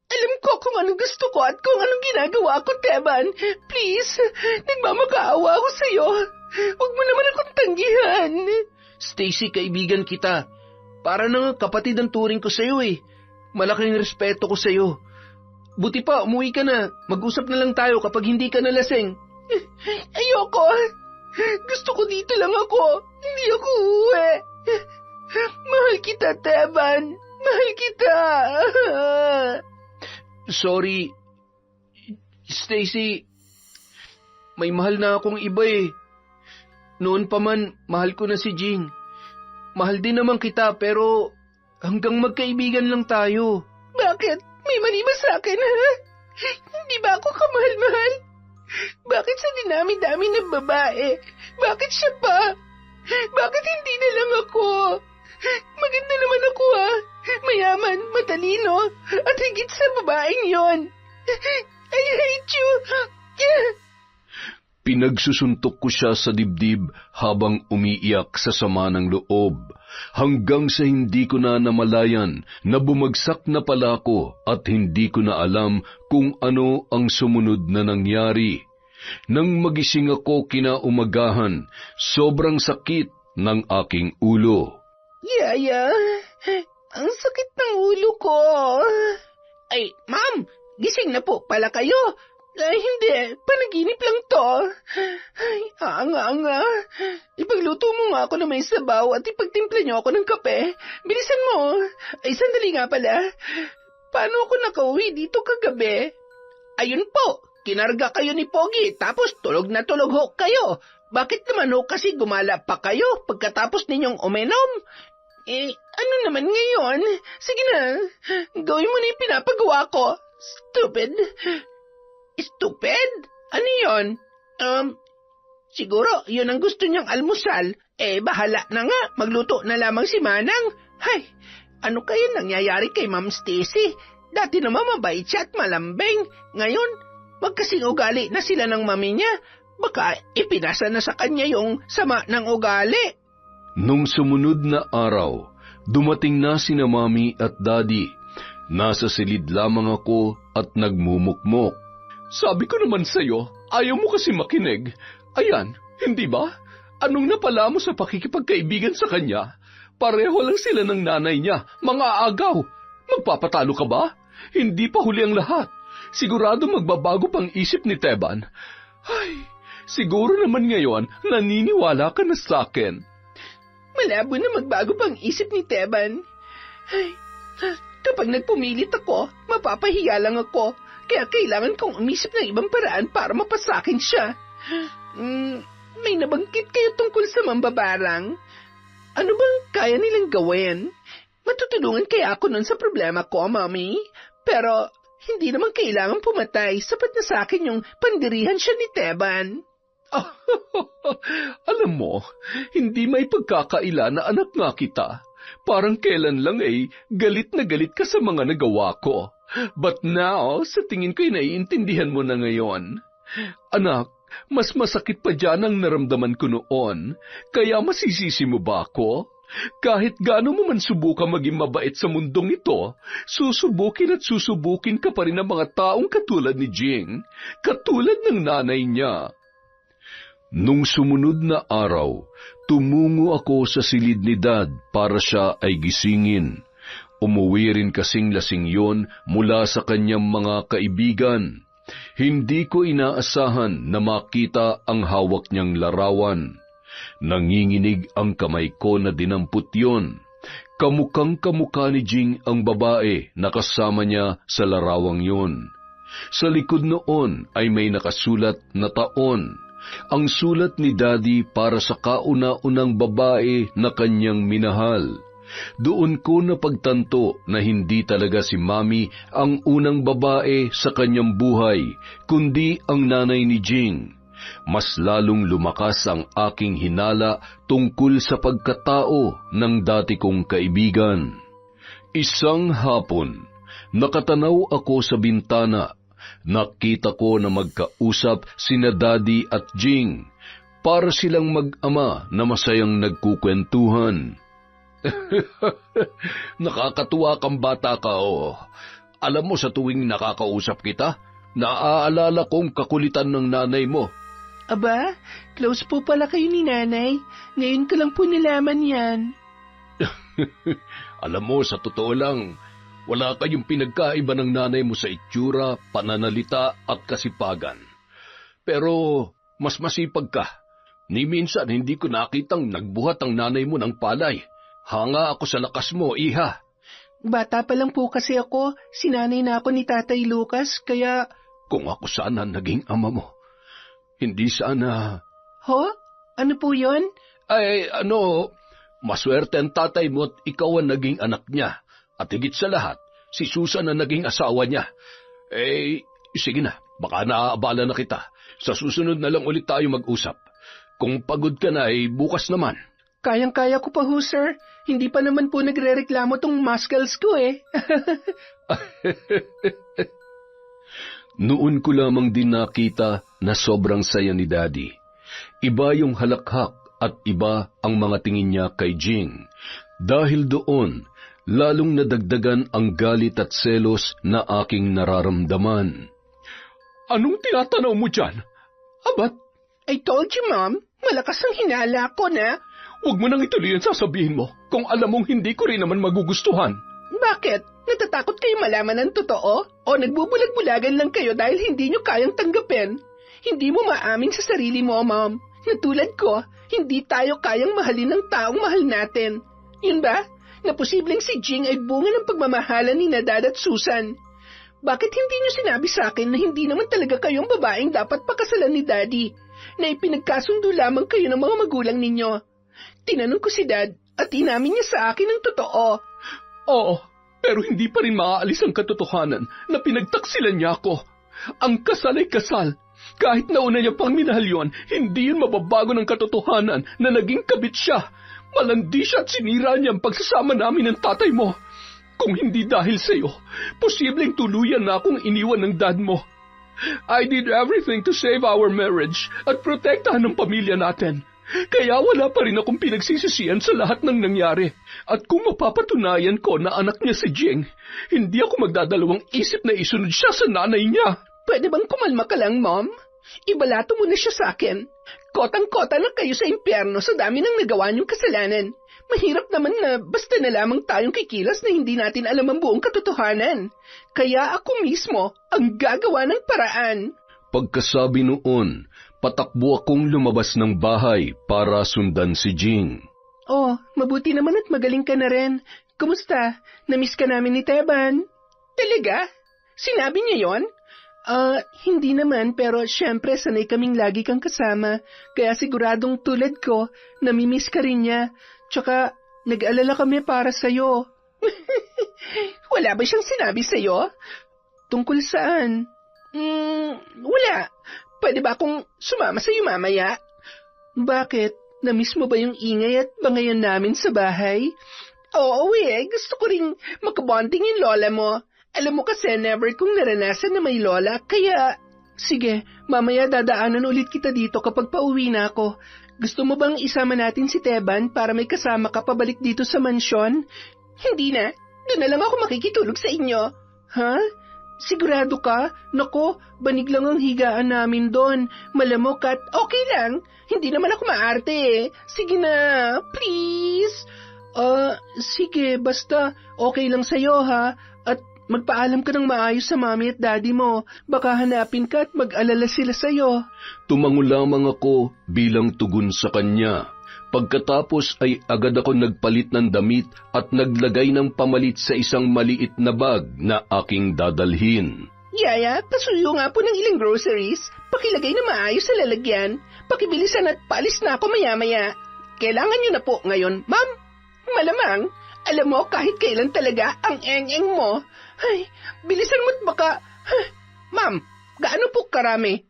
Alam ko kung anong gusto ko at kung anong ginagawa ko, Teban. Please, nagmamakaawa ako sa'yo. Huwag mo naman akong tanggihan. Stacy, kaibigan kita. Para na kapatid ang turing ko sa'yo eh. Malaking respeto ko sa'yo. Buti pa, umuwi ka na. Mag-usap na lang tayo kapag hindi ka nalasing. Ayoko. Gusto ko dito lang ako. Hindi ako uuwi. Mahal kita, Teban. Mahal kita. Sorry, Stacy. May mahal na akong iba eh. Noon pa man, mahal ko na si Jing. Mahal din naman kita pero hanggang magkaibigan lang tayo. Bakit? May mali ba sa akin, ha? Hindi ba ako kamahal-mahal? Bakit sa dinami-dami ng babae? Bakit siya pa? Bakit hindi na lang ako? Maganda naman ako, ha? Mayaman, matalino, at higit sa babaeng yon. I hate you. Pinagsusuntok ko siya sa dibdib habang umiiyak sa sama ng loob, hanggang sa hindi ko na namalayan na bumagsak na pala ako at hindi ko na alam kung ano ang sumunod na nangyari. Nang magising ako kinaumagahan, sobrang sakit ng aking ulo. Yaya, ang sakit ng ulo ko. Ay, ma'am, gising na po pala kayo. Ay, hindi, panaginip lang to. Ay, anga. Ipagluto mo nga ako na may sabaw at ipagtimpla niyo ako ng kape. Bilisan mo. Ay, sandali nga pala. Paano ako nakauwi dito kagabi? Ayun po, kinarga kayo ni Pogi, tapos tulog na tulog ho kayo. Bakit naman ho kasi gumala pa kayo pagkatapos ninyong uminom? Ano naman ngayon? Sige na, gawin mo na yung pinapagawa ko. Stupid. Stupid? Ano yun? Siguro yun ang gusto niyang almusal. Bahala na nga, magluto na lamang si Manang. Hay, ano kaya nangyayari kay Ma'am Stacy? Dati naman mabait siya at malambing. Ngayon, magkasing ugali na sila ng mami niya. Baka ipinasa na sa kanya yung sama ng ugali. Nung sumunod na araw, dumating na sina Mami at Daddy. Nasa silid lamang ako at nagmumukmok. Sabi ko naman sa'yo, ayaw mo kasi makinig. Ayan, hindi ba? Anong napala mo sa pakikipagkaibigan sa kanya? Pareho lang sila ng nanay niya, mga agaw. Magpapatalo ka ba? Hindi pa huli ang lahat. Sigurado magbabago pang isip ni Teban. Ay, siguro naman ngayon naniniwala ka na sa akin. Malabo na magbago pang isip ni Teban. Ay, kapag nagpumilit ako, mapapahiya lang ako. Kaya kailangan kong umisip ng ibang paraan para mapasakin siya. May nabanggit kayo tungkol sa mambabarang? Ano bang kaya nilang gawin? Matutulungan kaya ako nun sa problema ko, Mommy? Pero hindi naman kailangan pumatay. Sapat na sa akin yung pandirihan siya ni Teban. Alam mo, hindi may pagkakaila na anak nga kita. Parang kailan lang galit na galit ka sa mga nagawa ko. But now, sa tingin ko'y naiintindihan mo na ngayon. Anak, mas masakit pa dyan ang naramdaman ko noon. Kaya masisisi mo ba ako? Kahit gaano mo man subukan maging mabait sa mundong ito, susubukin at susubukin ka pa rin ng mga taong katulad ni Jing, katulad ng nanay niya. Nung sumunod na araw, tumungo ako sa silid ni Dad para siya ay gisingin. Umuwi rin kasing lasing yon mula sa kanyang mga kaibigan. Hindi ko inaasahan na makita ang hawak niyang larawan. Nanginginig ang kamay ko na dinampot yon. Kamukang-kamukha ni Jing ang babae na kasama niya sa larawang yon. Sa likod noon ay may nakasulat na taon. Ang sulat ni Daddy para sa kauna-unang babae na kanyang minahal. Doon ko napagtanto na hindi talaga si Mami ang unang babae sa kanyang buhay, kundi ang nanay ni Jing. Mas lalong lumakas ang aking hinala tungkol sa pagkatao ng dati kong kaibigan. Isang hapon, nakatanaw ako sa bintana. Nakita ko na magkausap sina Daddy at Jing. Para silang mag-ama na masayang nagkukwentuhan. Nakakatuwa kang bata ka, oh. Alam mo, sa tuwing nakakausap kita, naaalala kong kakulitan ng nanay mo. Aba, close po pala kayo ni Nanay. Ngayon ko lang po nalaman yan. Alam mo, sa totoo lang, wala kayong pinagkaiba ng nanay mo sa itsura, pananalita at kasipagan. Pero mas masipag ka. Ni minsan hindi ko nakitang nagbuhat ang nanay mo ng palay. Hanga ako sa lakas mo, iha. Bata pa lang po kasi ako. Sinanay na ako ni Tatay Lucas, kaya... Kung ako sana naging ama mo, hindi sana... Ho? Ano po yon? Ay, maswerte ang tatay mo at ikaw ang naging anak niya. At higit sa lahat, si Susan ang naging asawa niya. Sige na, baka naaabala na kita. Sa susunod na lang ulit tayo mag-usap. Kung pagod ka na, bukas naman. Kayang-kaya ko pa ho, sir. Hindi pa naman po nagre-reklamo tong muscles ko eh. Noon ko lamang din nakita na sobrang saya ni Daddy. Iba yung halakhak at iba ang mga tingin niya kay Jing. Dahil doon, lalong nadagdagan ang galit at selos na aking nararamdaman. Anong tinatanaw mo dyan? Abat? I told you, Mom. Malakas ang hinala ko na. Huwag mo nang ituloy ang sasabihin mo kung alam mong hindi ko rin naman magugustuhan. Bakit? Natatakot kayo malaman ng totoo? O nagbubulag-bulagan lang kayo dahil hindi nyo kayang tanggapin? Hindi mo maamin sa sarili mo, Mom. Natulad ko, hindi tayo kayang mahalin ng taong mahal natin. Yun ba? Na posibleng si Jing ay bunga ng pagmamahalan ni Dad at Susan. Bakit hindi nyo sinabi sa akin na hindi naman talaga kayong babaeng dapat pakasalan ni Daddy? Na ipinagkasundo lamang kayo ng mga magulang ninyo? Tinanong ko si Dad at inamin niya sa akin ang totoo. Oo, pero hindi pa rin maaalis ang katotohanan na pinagtaksilan niya ako. Ang kasal ay kasal. Kahit nauna niya pang minahal yun, hindi yun mababago ng katotohanan na naging kabit siya. Malandi siya at sinira niya ang pagsasama namin ng tatay mo. Kung hindi dahil sa'yo, posibleng tuluyan na akong iniwan ng dad mo. I did everything to save our marriage at protektahan ng pamilya natin. Kaya wala pa rin akong pinagsisisihan sa lahat ng nangyari. At kung mapapatunayan ko na anak niya si Jing, hindi ako magdadalawang isip na isunod siya sa nanay niya. Pwede bang kumalma ka lang, Mom? Ibalato mo na siya sa akin. Kotang-kota na kayo sa impyerno sa dami ng nagawa niyong kasalanan. Mahirap naman na basta na lamang tayong kikilos na hindi natin alam ang buong katotohanan. Kaya ako mismo ang gagawa ng paraan. Pagkasabi noon, patakbo akong lumabas ng bahay para sundan si Jing. Oh, mabuti naman at magaling ka na rin. Kumusta? Namiss ka namin ni Teban. Talaga? Sinabi niya yon? Hindi naman, pero syempre sanay kaming lagi kang kasama. Kaya siguradong tulad ko, namimiss ka rin niya. Tsaka, nag-alala kami para sa'yo. Wala ba siyang sinabi sa'yo? Tungkol saan? Wala. Pwede ba akong sumama sa'yo mamaya? Bakit? Namiss mo ba yung ingay at bangayan namin sa bahay? Oo, gusto ko ring makabonding yung lola mo. Alam mo kasi never kong naranasan na may lola, kaya... Sige, mamaya dadaanan ulit kita dito kapag pauwi na ako. Gusto mo bang isama natin si Teban para may kasama ka pabalik dito sa mansyon? Hindi na. Doon na lang ako makikitulog sa inyo. Ha? Sigurado ka? Nako, banig lang ang higaan namin doon. Malamok at okay lang. Hindi naman ako maarte eh. Sige na, please. Sige, basta okay lang sa'yo ha. At magpaalam ka ng maayos sa mami at daddy mo. Baka hanapin ka at mag-alala sila sa'yo. Tumango lamang ako bilang tugon sa kanya. Pagkatapos ay agad ako nagpalit ng damit at naglagay ng pamalit sa isang maliit na bag na aking dadalhin. Yaya, pasuyo nga po ng ilang groceries. Pakilagay na maayos sa lalagyan. Pakibilisan at paalis na ako maya-maya. Kailangan nyo na po ngayon, ma'am. Malamang, alam mo kahit kailan talaga ang eng-eng mo. Ay, bilisan mo't baka... Ma'am, gaano po karami?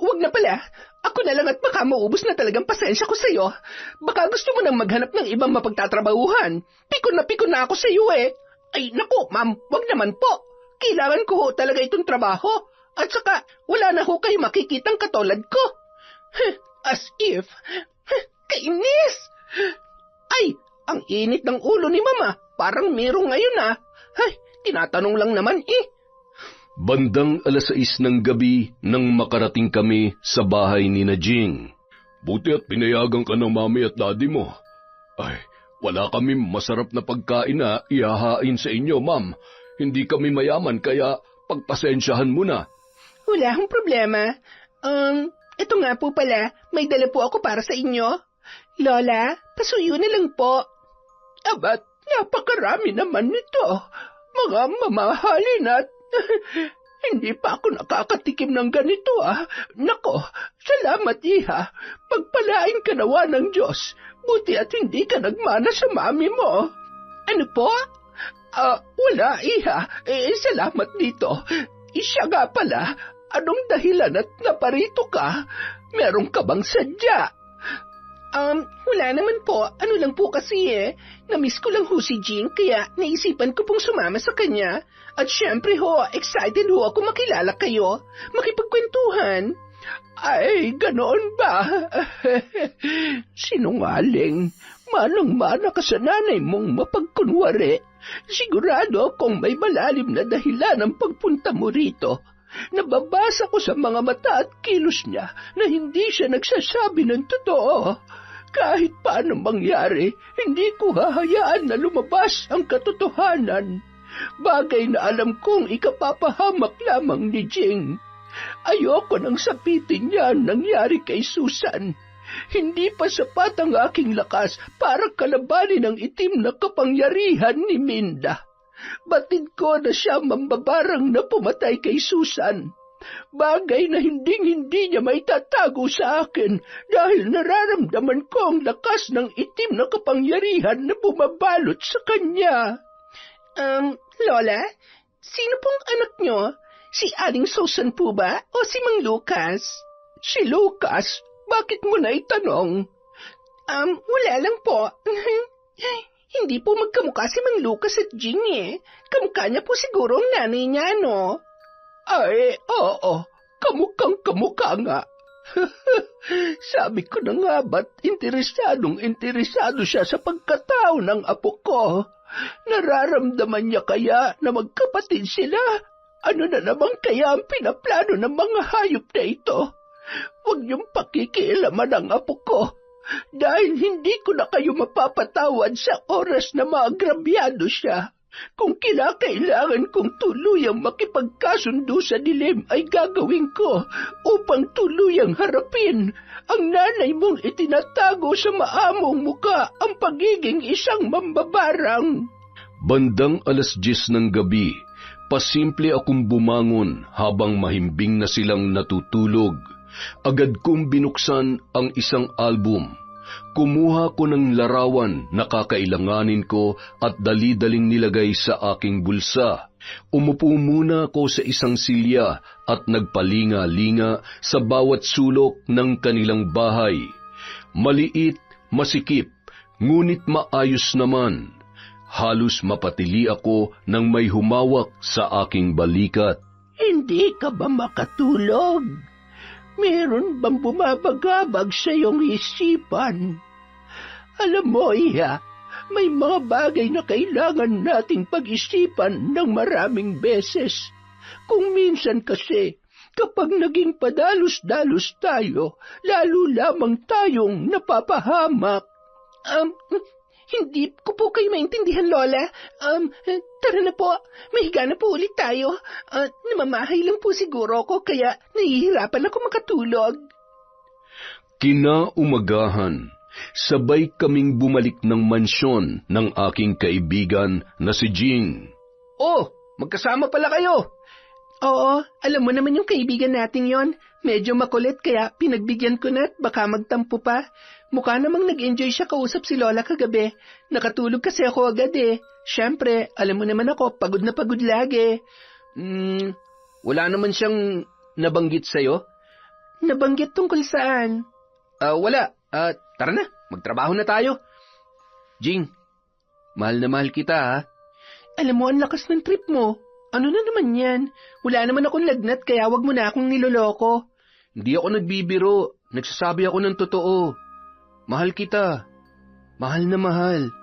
Huwag na pala. Ako na lang at baka maubos na talagang pasensya ko sa'yo. Baka gusto mo nang maghanap ng ibang mapagtatrabahuhan. Pikon na ako sa'yo eh. Ay, naku, ma'am, wag naman po. Kailangan ko ho talaga itong trabaho. At saka, wala na ho kayo makikitang katulad ko. As if... Kainis! Ay, ang init ng ulo ni Mama. Parang merong ngayon ah. Ay, tinatanong lang naman eh. Bandang 6:00 ng gabi nang makarating kami sa bahay ni Jing. Buti at pinayagan ka ng mami at daddy mo. Ay, wala kami masarap na pagkain na ihahain sa inyo, ma'am. Hindi kami mayaman kaya pagpasensyahan mo na. Wala akong problema. Ito nga po pala, may dala po ako para sa inyo. Lola, pasuyo na lang po. Abat, napakarami naman nito. Mga mamahalin at... Hindi pa ako nakakatikim ng ganito ah. Nako, salamat iha. Pagpalain ka nawa ng Diyos. Buti at hindi ka nagmana sa mami mo. Ano po? Wala iha. Salamat dito. Siya nga pala. Anong dahilan at naparito ka? Meron ka bang sadya? Wala naman po. Ano lang po kasi eh. Namiss ko lang ho si Jing, kaya naisipan ko pong sumama sa kanya. At syempre ho, excited ho ako makilala kayo. Makipagkwentuhan. Ay, ganoon ba? Sinungaling. Manang-mana ka sa nanay mong mapagkunwari. Sigurado akong may malalim na dahilan ang pagpunta mo rito. Nababasa ko sa mga mata at kilos niya na hindi siya nagsasabi ng totoo. Kahit paano mangyari, hindi ko hahayaan na lumabas ang katotohanan. Bagay na alam kong ikapapahamak lamang ni Jing. Ayoko nang sapitin niya ang nangyari kay Susan. Hindi pa sapat ang aking lakas para kalabanin ang itim na kapangyarihan ni Minda. Batid ko na siya mambabarang na pumatay kay Susan. Bagay na hindi niya maitatago sa akin dahil nararamdaman ko ang lakas ng itim na kapangyarihan na bumabalot sa kanya. Lola, sino pong anak nyo? Si Aling Susan po ba o si Mang Lucas? Si Lucas? Bakit mo na itanong? Wala lang po. Hindi po magkamukha si Mang Lucas at Jing eh. Kamukha niya po siguro ang nanay niya, no? Ay, oo. Kamukhang-kamukha nga. Sabi ko na nga ba't interesado siya sa pagkatao ng apo ko. Nararamdaman niya kaya na magkapatid sila? Ano na naman kaya ang pinaplano ng mga hayop na ito? Huwag niyong pakikialaman ang apo ko, dahil hindi ko na kayo mapapatawad sa oras na maagrabyado siya. Kung kinakailangan kong tuluyang makipagkasundo sa dilim ay gagawin ko upang tuluyang harapin ang nanay mong itinatago sa maamong muka ang pagiging isang mambabarang. Bandang 10:00 ng gabi, pasimple akong bumangon habang mahimbing na silang natutulog. Agad kong binuksan ang isang album. Kumuha ko ng larawan na kakailanganin ko at dali-daling nilagay sa aking bulsa. Umupo muna ako sa isang silya at nagpalinga-linga sa bawat sulok ng kanilang bahay. Maliit, masikip, ngunit maayos naman. Halos mapatili ako nang may humawak sa aking balikat. Hindi ka ba makatulog? Meron bang bumabagabag sa iyong isipan? Alam mo, Iha, may mga bagay na kailangan nating pag-isipan ng maraming beses. Kung minsan kasi, kapag naging padalos-dalos tayo, lalo lamang tayong napapahamak. Hindi ko po kayo maintindihan, Lola. Tara na po. Mahiga na po ulit tayo. Namamahay lang po siguro ako, kaya nahihirapan ako makatulog. Kinaumagahan, sabay kaming bumalik ng mansyon ng aking kaibigan na si Jing. Oh, magkasama pala kayo. Oo, alam mo naman yung kaibigan nating yon. Medyo makulit kaya pinagbigyan ko na at baka magtampo pa. Mukha namang nag-enjoy siya kausap si Lola kagabi. Nakatulog kasi ako agad eh. Siyempre, alam mo naman ako, pagod na pagod lagi. Wala naman siyang nabanggit sa'yo? Nabanggit tungkol saan? Wala. Tara na, magtrabaho na tayo. Jing, mahal na mahal kita ha. Alam mo, ang lakas ng trip mo. Ano na naman yan? Wala naman akong lagnat kaya wag mo na akong niloloko. Hindi ako nagbibiro. Nagsasabi ako ng totoo. Mahal kita. Mahal na mahal.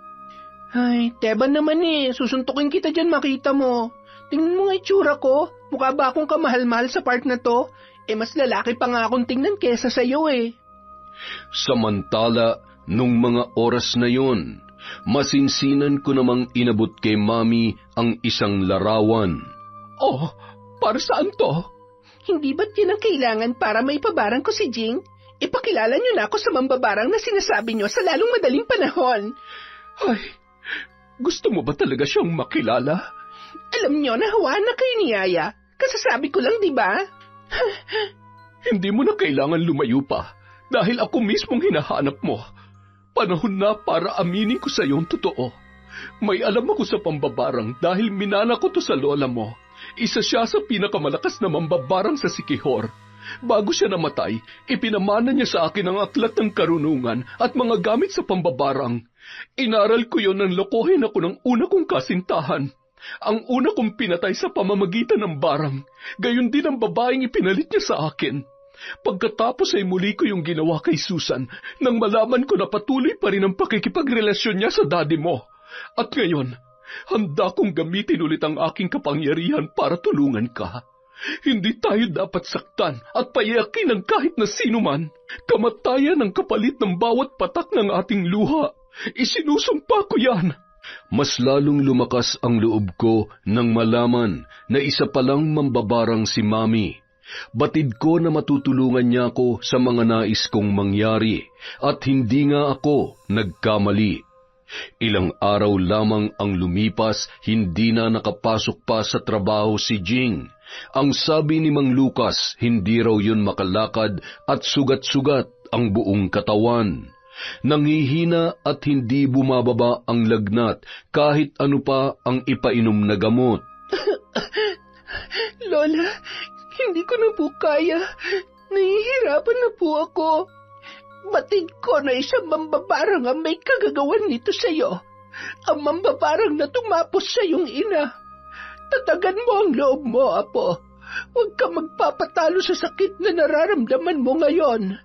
Ay, Teban naman eh. Susuntukin kita dyan makita mo. Tingnan mo nga itsura ko. Mukha ba akong kamahal-mahal sa part na to? Mas lalaki pa nga akong tingnan kesa sa'yo eh. Samantala, nung mga oras na yon, masinsinan ko namang inabot kay Mami ang isang larawan. Oh, para saan to? Hindi ba't yun ang kailangan para maipabarang ko si Jing? Ipakilala niyo na ako sa mambabarang na sinasabi niyo sa lalong madaling panahon. Ay, gusto mo ba talaga siyang makilala? Alam niyo, nahawa na kayo ni Yaya. Kasasabi ko lang, di ba? Hindi mo na kailangan lumayo pa dahil ako mismong hinahanap mo. Panahon na para aminin ko sa iyong totoo. May alam ako sa pambabarang dahil minana ko to sa lola mo. Isa siya sa pinakamalakas na mambabarang sa Sikihor. Bago siya namatay, ipinamana niya sa akin ang aklat ng karunungan at mga gamit sa pambabarang. Inaral ko yon nang lokohin ako ng una kong kasintahan. Ang una kong pinatay sa pamamagitan ng barang, gayon din ang babaeng ipinalit niya sa akin. Pagkatapos ay muli ko yung ginawa kay Susan nang malaman ko na patuloy pa rin ang pakikipagrelasyon niya sa daddy mo. At ngayon, handa kong gamitin ulit ang aking kapangyarihan para tulungan ka. Hindi tayo dapat saktan at payakin ng kahit na sino man. Kamatayan ang kapalit ng bawat patak ng ating luha. Isinusumpa ko yan. Mas lalong lumakas ang loob ko nang malaman na isa palang mambabarang si Mami. Batid ko na matutulungan niya ako sa mga nais kong mangyari at hindi nga ako nagkamali. Ilang araw lamang ang lumipas, hindi na nakapasok pa sa trabaho si Jing. Ang sabi ni Mang Lucas, hindi raw yun makalakad at sugat-sugat ang buong katawan. Nanghihina at hindi bumababa ang lagnat kahit ano pa ang ipainom na gamot. Lola, hindi ko na po kaya. Nahihirapan na po ako. Batid ko na isang mambabarang ang may kagagawan nito sa iyo. Ang mambabarang na tumapos sa iyong ina. Tatagan mo ang loob mo, Apo. Huwag ka magpapatalo sa sakit na nararamdaman mo ngayon.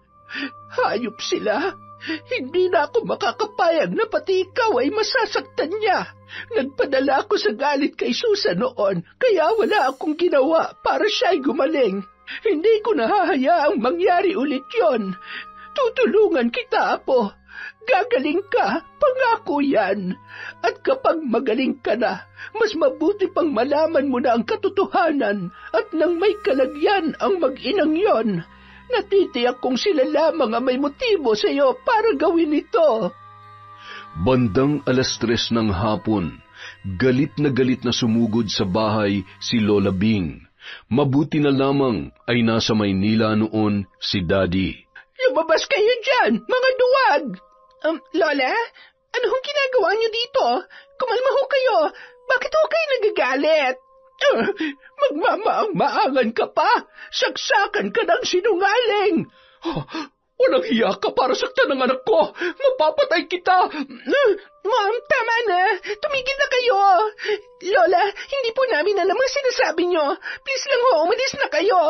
Hayop sila. Hindi na ako makakapayag na pati ikaw ay masasaktan niya. Nagpadala ako sa galit kay Susan noon, kaya wala akong ginawa para siya'y gumaling. Hindi ko nahahayaang mangyari ulit yon. Tutulungan kita, Apo. Gagaling ka, pangako yan. At kapag magaling ka na, mas mabuti pang malaman mo na ang katotohanan at nang may kalagyan ang mag-inang yon. Natitiyak kong sila lamang ang may motibo sa iyo para gawin ito. Bandang 3:00 ng hapon, galit na sumugod sa bahay si Lola Bing. Mabuti na lamang ay nasa Maynila noon si Daddy. Lumabas kayo dyan, mga duwag! Lola, ano hong ginagawa niyo dito? Kumalma ho kayo. Bakit ho kayo nagagalit? Magmamaang-maangan ka pa. Saksakan ka ng sinungaling. Walang hiya ka para saktan ng anak ko. Mapapatay kita. Ma'am, tama na. Tumigil na kayo. Lola, hindi po namin alam ang sinasabi niyo. Please lang ho, umalis na kayo.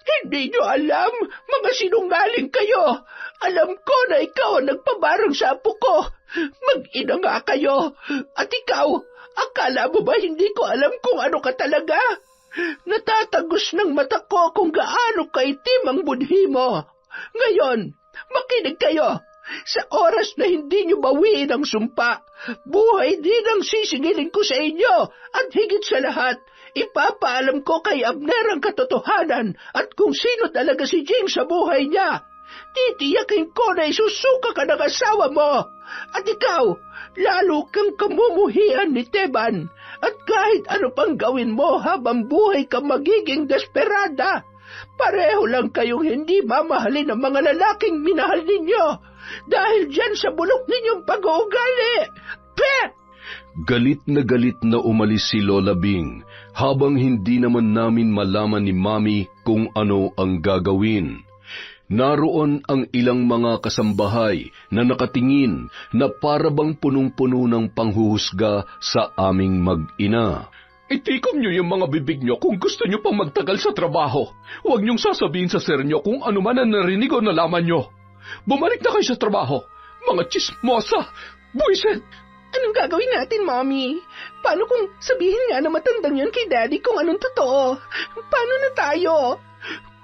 Hindi niyo alam, mga sinungaling kayo. Alam ko na ikaw ang nagpabarang sa apo ko. Mag-ina nga kayo. At ikaw, akala mo ba hindi ko alam kung ano ka talaga? Natatagos ng mata ko kung gaano kaitim ang budhi mo. Ngayon, makinig kayo. Sa oras na hindi niyo bawiin ang sumpa, buhay din ang sisingilin ko sa inyo. At higit sa lahat, ipapaalam ko kay Abner ang katotohanan at kung sino talaga si Jing sa buhay niya. Titiyakin ko na isusuka ka ng asawa mo. At ikaw, lalo kang kamumuhian ni Teban. At kahit ano pang gawin mo habang buhay ka magiging desperada. Pareho lang kayong hindi mamahalin ng mga lalaking minahal ninyo. Dahil dyan sa bulok ninyong pag-uugali. Peh! Galit na umalis si Lola Bing habang hindi naman namin malaman ni Mami kung ano ang gagawin. Naroon ang ilang mga kasambahay na nakatingin na parabang punong-puno ng panghuhusga sa aming mag-ina. Itikom niyo yung mga bibig niyo kung gusto niyo pang magtagal sa trabaho. Huwag niyong sasabihin sa sir niyo kung ano man ang narinig o nalaman niyo. Bumalik na kayo sa trabaho, mga chismosa, buwisit! Anong gagawin natin, Mommy? Paano kung sabihin nga na matandang yun kay Daddy kung anong totoo? Paano na tayo?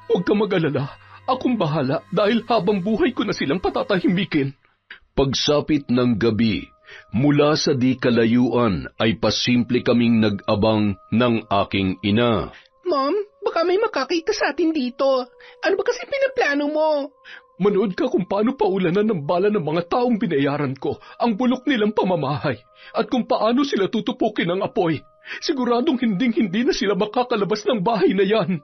Huwag ka mag-alala, akong bahala dahil habang buhay ko na silang patatahimikin. Pagsapit ng gabi, mula sa di kalayuan ay pasimple kaming nag-abang ng aking ina. Mom, baka may makakita sa atin dito. Ano ba kasi pinaplano mo? Manood ka kung paano paulanan ng bala ng mga taong binayaran ko ang bulok nilang pamamahay at kung paano sila tutupukin ng apoy. Siguradong hinding-hindi na sila makakalabas ng bahay na yan.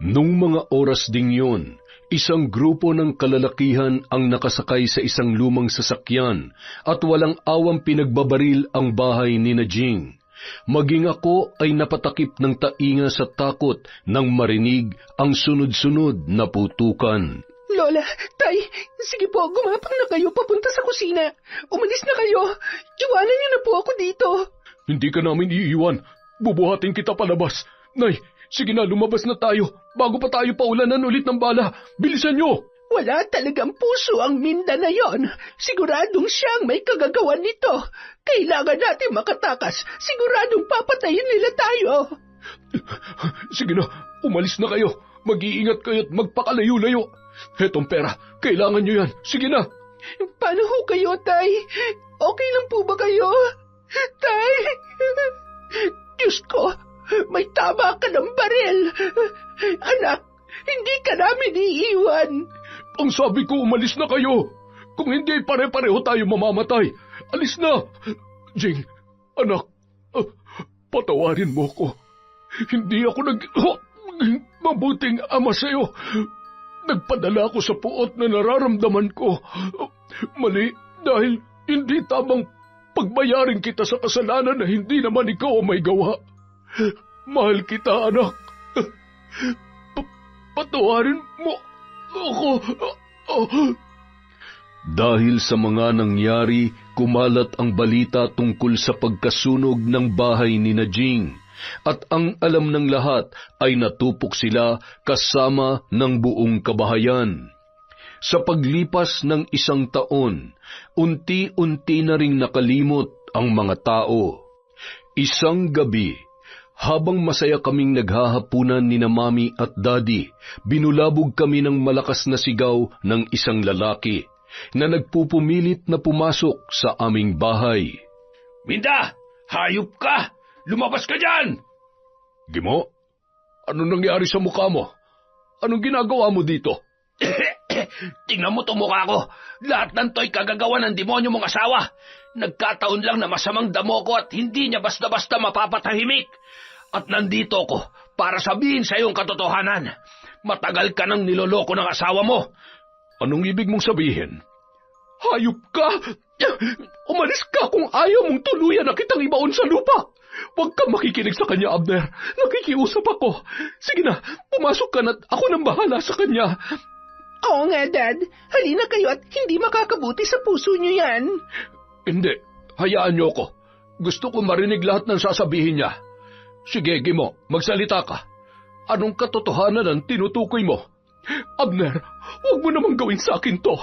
Nung mga oras ding yun, isang grupo ng kalalakihan ang nakasakay sa isang lumang sasakyan at walang awang pinagbabaril ang bahay ni Jing. Maging ako ay napatakip ng tainga sa takot nang marinig ang sunod-sunod na putukan. Lola, Tay, sige po, gumapang na kayo papunta sa kusina. Umalis na kayo. Iwanan niyo na po ako dito. Hindi ka namin iiwan. Bubuhatin kita palabas. Nay, sige na, lumabas na tayo. Bago pa tayo paulanan ulit ng bala. Bilisan niyo! Wala talagang puso ang Minda na yon. Siguradong siyang may kagagawan nito. Kailangan natin makatakas. Siguradong papatayin nila tayo. Sige na, umalis na kayo. Mag-iingat kayo at magpakalayo-layo. Hetong pera, kailangan niyo yan. Sige na. Paano ho kayo, Tay? Okay lang po ba kayo? Tay! Diyos ko, may tama ka ng baril. Anak, hindi ka namin iiwan. Ang sabi ko, umalis na kayo. Kung hindi, pare-pareho tayo mamamatay. Alis na. Jing, anak, patawarin mo ko. Hindi ako mabuting ama sa'yo. Nagpadala ako sa puot na nararamdaman ko. Mali dahil hindi tamang pagbayarin kita sa kasalanan na hindi naman ikaw ang may gawa. Mahal kita, anak. Patawarin mo ako. Dahil sa mga nangyari, kumalat ang balita tungkol sa pagkasunog ng bahay ni Jing. At ang alam ng lahat ay natupok sila kasama ng buong kabahayan. Sa paglipas ng 1 taon, unti-unti na ring nakalimot ang mga tao. Isang gabi, habang masaya kaming naghahapunan ni na Mami at Daddy, binulabog kami ng malakas na sigaw ng isang lalaki na nagpupumilit na pumasok sa aming bahay. Minda! Hayop ka! Lumabas ka dyan! Gimo, ano nangyari sa mukha mo? Anong ginagawa mo dito? Tingnan mo itong mukha ko. Lahat ng to'y kagagawa ng demonyo mong asawa. Nagkataon lang na masamang damo ko at hindi niya basta-basta mapapatahimik. At nandito ako para sabihin sa iyong katotohanan. Matagal ka nang niloloko ng asawa mo. Anong ibig mong sabihin? Hayop ka! Umalis ka kung ayaw mong tuluyan na kitang ibaon sa lupa! Huwag kang makikinig sa kanya, Abner. Nakikiusap ako. Sige na, pumasok ka na't ako nang bahala sa kanya. Oo nga, Dad. Halina kayo at hindi makakabuti sa puso niyo yan. Hindi, hayaan niyo ako. Gusto ko marinig lahat ng sasabihin niya. Sige, Gimo, magsalita ka. Anong katotohanan ang tinutukoy mo? Abner, huwag mo namang gawin sa akin to.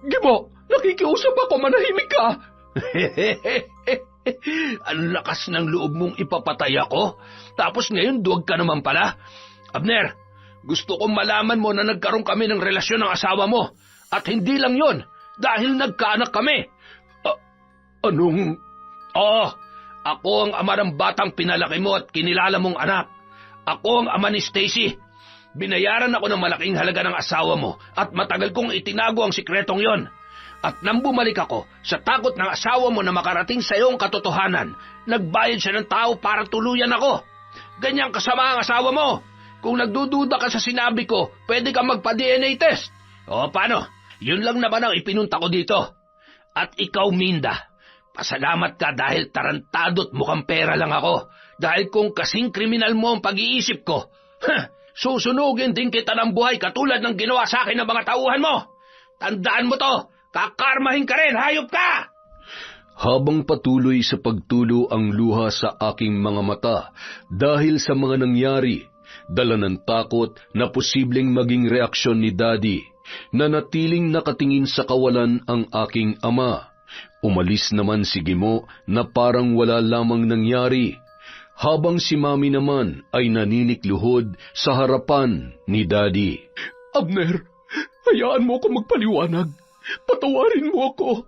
Gimo, nakikiusap ako, manahimik ka. Ang lakas ng loob mong ipapatay ako, tapos ngayon duwag ka naman pala. Abner, gusto kong malaman mo na nagkaroon kami ng relasyon ng asawa mo. At hindi lang yon, dahil nagkaanak kami. Anong... Oo, ako ang ama ng batang pinalaki mo at kinilala mong anak. Ako ang ama ni Stacy. Binayaran ako ng malaking halaga ng asawa mo at matagal kong itinago ang sikretong yon. At nang bumalik ako, sa takot ng asawa mo na makarating sa iyong katotohanan, nagbayad siya ng tao para tuluyan ako. Ganyang kasama ang asawa mo. Kung nagdududa ka sa sinabi ko, pwede kang magpa-DNA test. O paano? Yun lang naman ang ipinunta ko dito. At ikaw, Minda, pasalamat ka dahil tarantado't mukhang pera lang ako. Dahil kung kasing kriminal mo ang pag-iisip ko, susunugin din kita ng buhay katulad ng ginawa sa akin ng mga tauhan mo. Tandaan mo to, kakarmahin ka rin, hayop ka! Habang patuloy sa pagtulo ang luha sa aking mga mata dahil sa mga nangyari, dala ng takot na posibleng maging reaksyon ni Daddy, nanatiling nakatingin sa kawalan ang aking ama. Umalis naman si Gimo na parang wala lamang nangyari, habang si Mami naman ay naninikluhod sa harapan ni Daddy. Abner, hayaan mo ako magpaliwanag. Patawarin mo ako.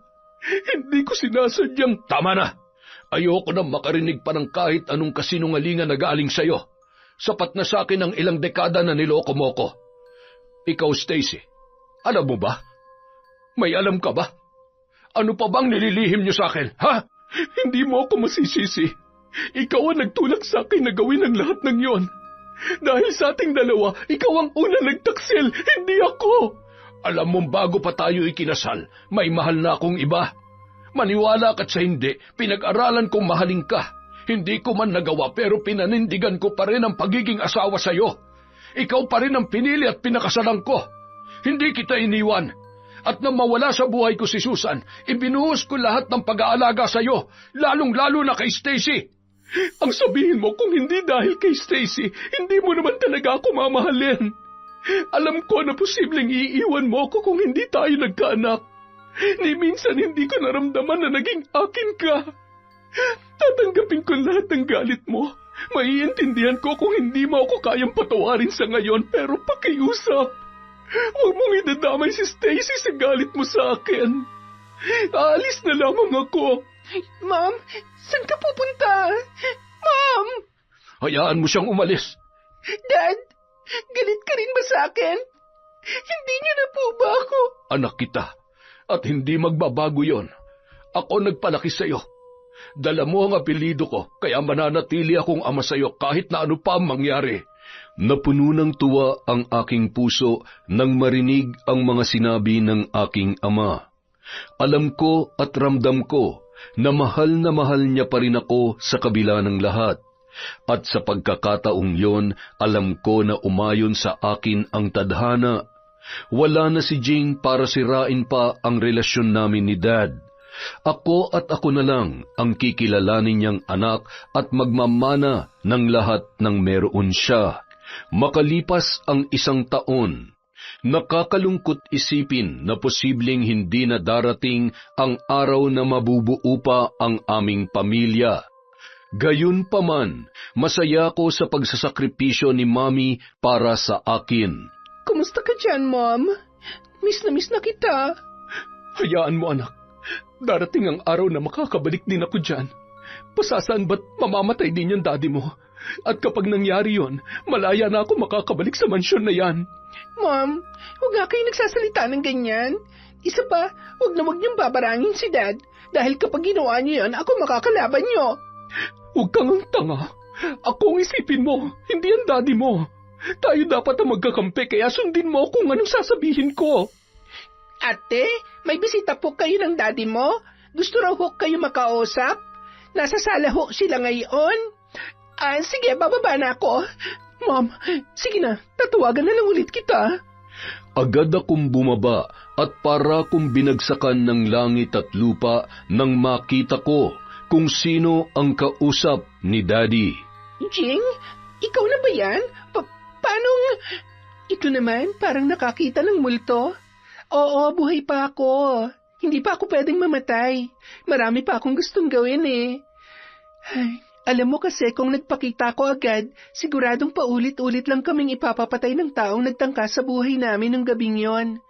Hindi ko sinasadyang... Tama na! Ayoko na makarinig pa ng kahit anong kasinungalingan na galing sa'yo. Sapat na sa akin ang ilang dekada na niloko mo ko. Ikaw, Stacy, alam mo ba? May alam ka ba? Ano pa bang nililihim niyo sa akin, ha? Hindi mo ako masisisi. Ikaw ang nagtulak sa akin na gawin ang lahat ng yon. Dahil sa ating dalawa, ikaw ang una nagtaksil, hindi ako. Alam mong bago pa tayo ikinasal, may mahal na akong iba. Maniwala ka't sa hindi, pinag-aralan kong mahalin ka. Hindi ko man nagawa pero pinanindigan ko pa rin ang pagiging asawa sa'yo. Ikaw pa rin ang pinili at pinakasalan ko. Hindi kita iniwan. At nang mawala sa buhay ko si Susan, ibinuhos ko lahat ng pag-aalaga sa'yo, lalong-lalo na kay Stacy. Ang sabihin mo kung hindi dahil kay Stacy, hindi mo naman talaga ako mamahalin. Alam ko na posibleng iiwan mo ako kung hindi tayo nagkaanak. Ni minsan hindi ko naramdaman na naging akin ka. Tatanggapin ko lahat ng galit mo. Maiintindihan ko kung hindi mo ako kayang patawarin sa ngayon, pero pakiusap. Huwag mong idadamay si Stacy sa galit mo sa akin. Aalis na lamang ako. Ma'am, saan ka pupunta? Ma'am! Hayaan mo siyang umalis. Dad, galit ka rin ba sa akin? Hindi niyo na po ba ako? Anak kita, at hindi magbabago yon. Ako nagpalaki sa'yo. Dala mo ang apelido ko, kaya mananatili akong ama sa'yo kahit na ano pa ang mangyari. Napuno ng tuwa ang aking puso nang marinig ang mga sinabi ng aking ama. Alam ko at ramdam ko na mahal niya pa rin ako sa kabila ng lahat. At sa pagkakataong yon, alam ko na umayon sa akin ang tadhana. Wala na si Jing para sirain pa ang relasyon namin ni Dad. Ako na lang ang kikilalanin niyang anak at magmamana ng lahat ng meron siya. Makalipas ang 1 taon, Nakakalungkot isipin na posibleng hindi na darating ang araw na mabubuo pa ang aming pamilya. Gayunpaman, masaya ko sa pagsasakripisyo ni Mami para sa akin. Kumusta ka dyan, Mom? Miss na kita. Hayaan mo, anak. Darating ang araw na makakabalik din ako dyan. Pasasaan ba't mamamatay din yung daddy mo? At kapag nangyari yon, malaya na ako makakabalik sa mansyon na yan. Mom, huwag nga kayo nagsasalita ng ganyan. Isa pa, huwag niyong babarangin si Dad. Dahil kapag ginawa niyo yan, ako makakalaban niyo. Huwag kang ang tanga. Ako ang isipin mo, hindi ang daddy mo. Tayo dapat ang magkakampi, kaya sundin mo kung anong sasabihin ko. Ate, may bisita po kayo ng daddy mo? Gusto raw ho kayo makausap? Nasa sala ho sila ngayon? Sige, bababa na ako. Mom, sige na, tatawagan na lang ulit kita. Agad akong bumaba at para kong binagsakan ng langit at lupa nang makita ko kung sino ang kausap ni Daddy. Jing, ikaw na ba yan? Paanong... Ito naman, parang nakakita ng multo. Oo, buhay pa ako. Hindi pa ako pwedeng mamatay. Marami pa akong gustong gawin eh. Ay, alam mo kasi kung nagpakita ko agad, siguradong paulit-ulit lang kaming ipapapatay ng taong nagtangka sa buhay namin ng gabing yon.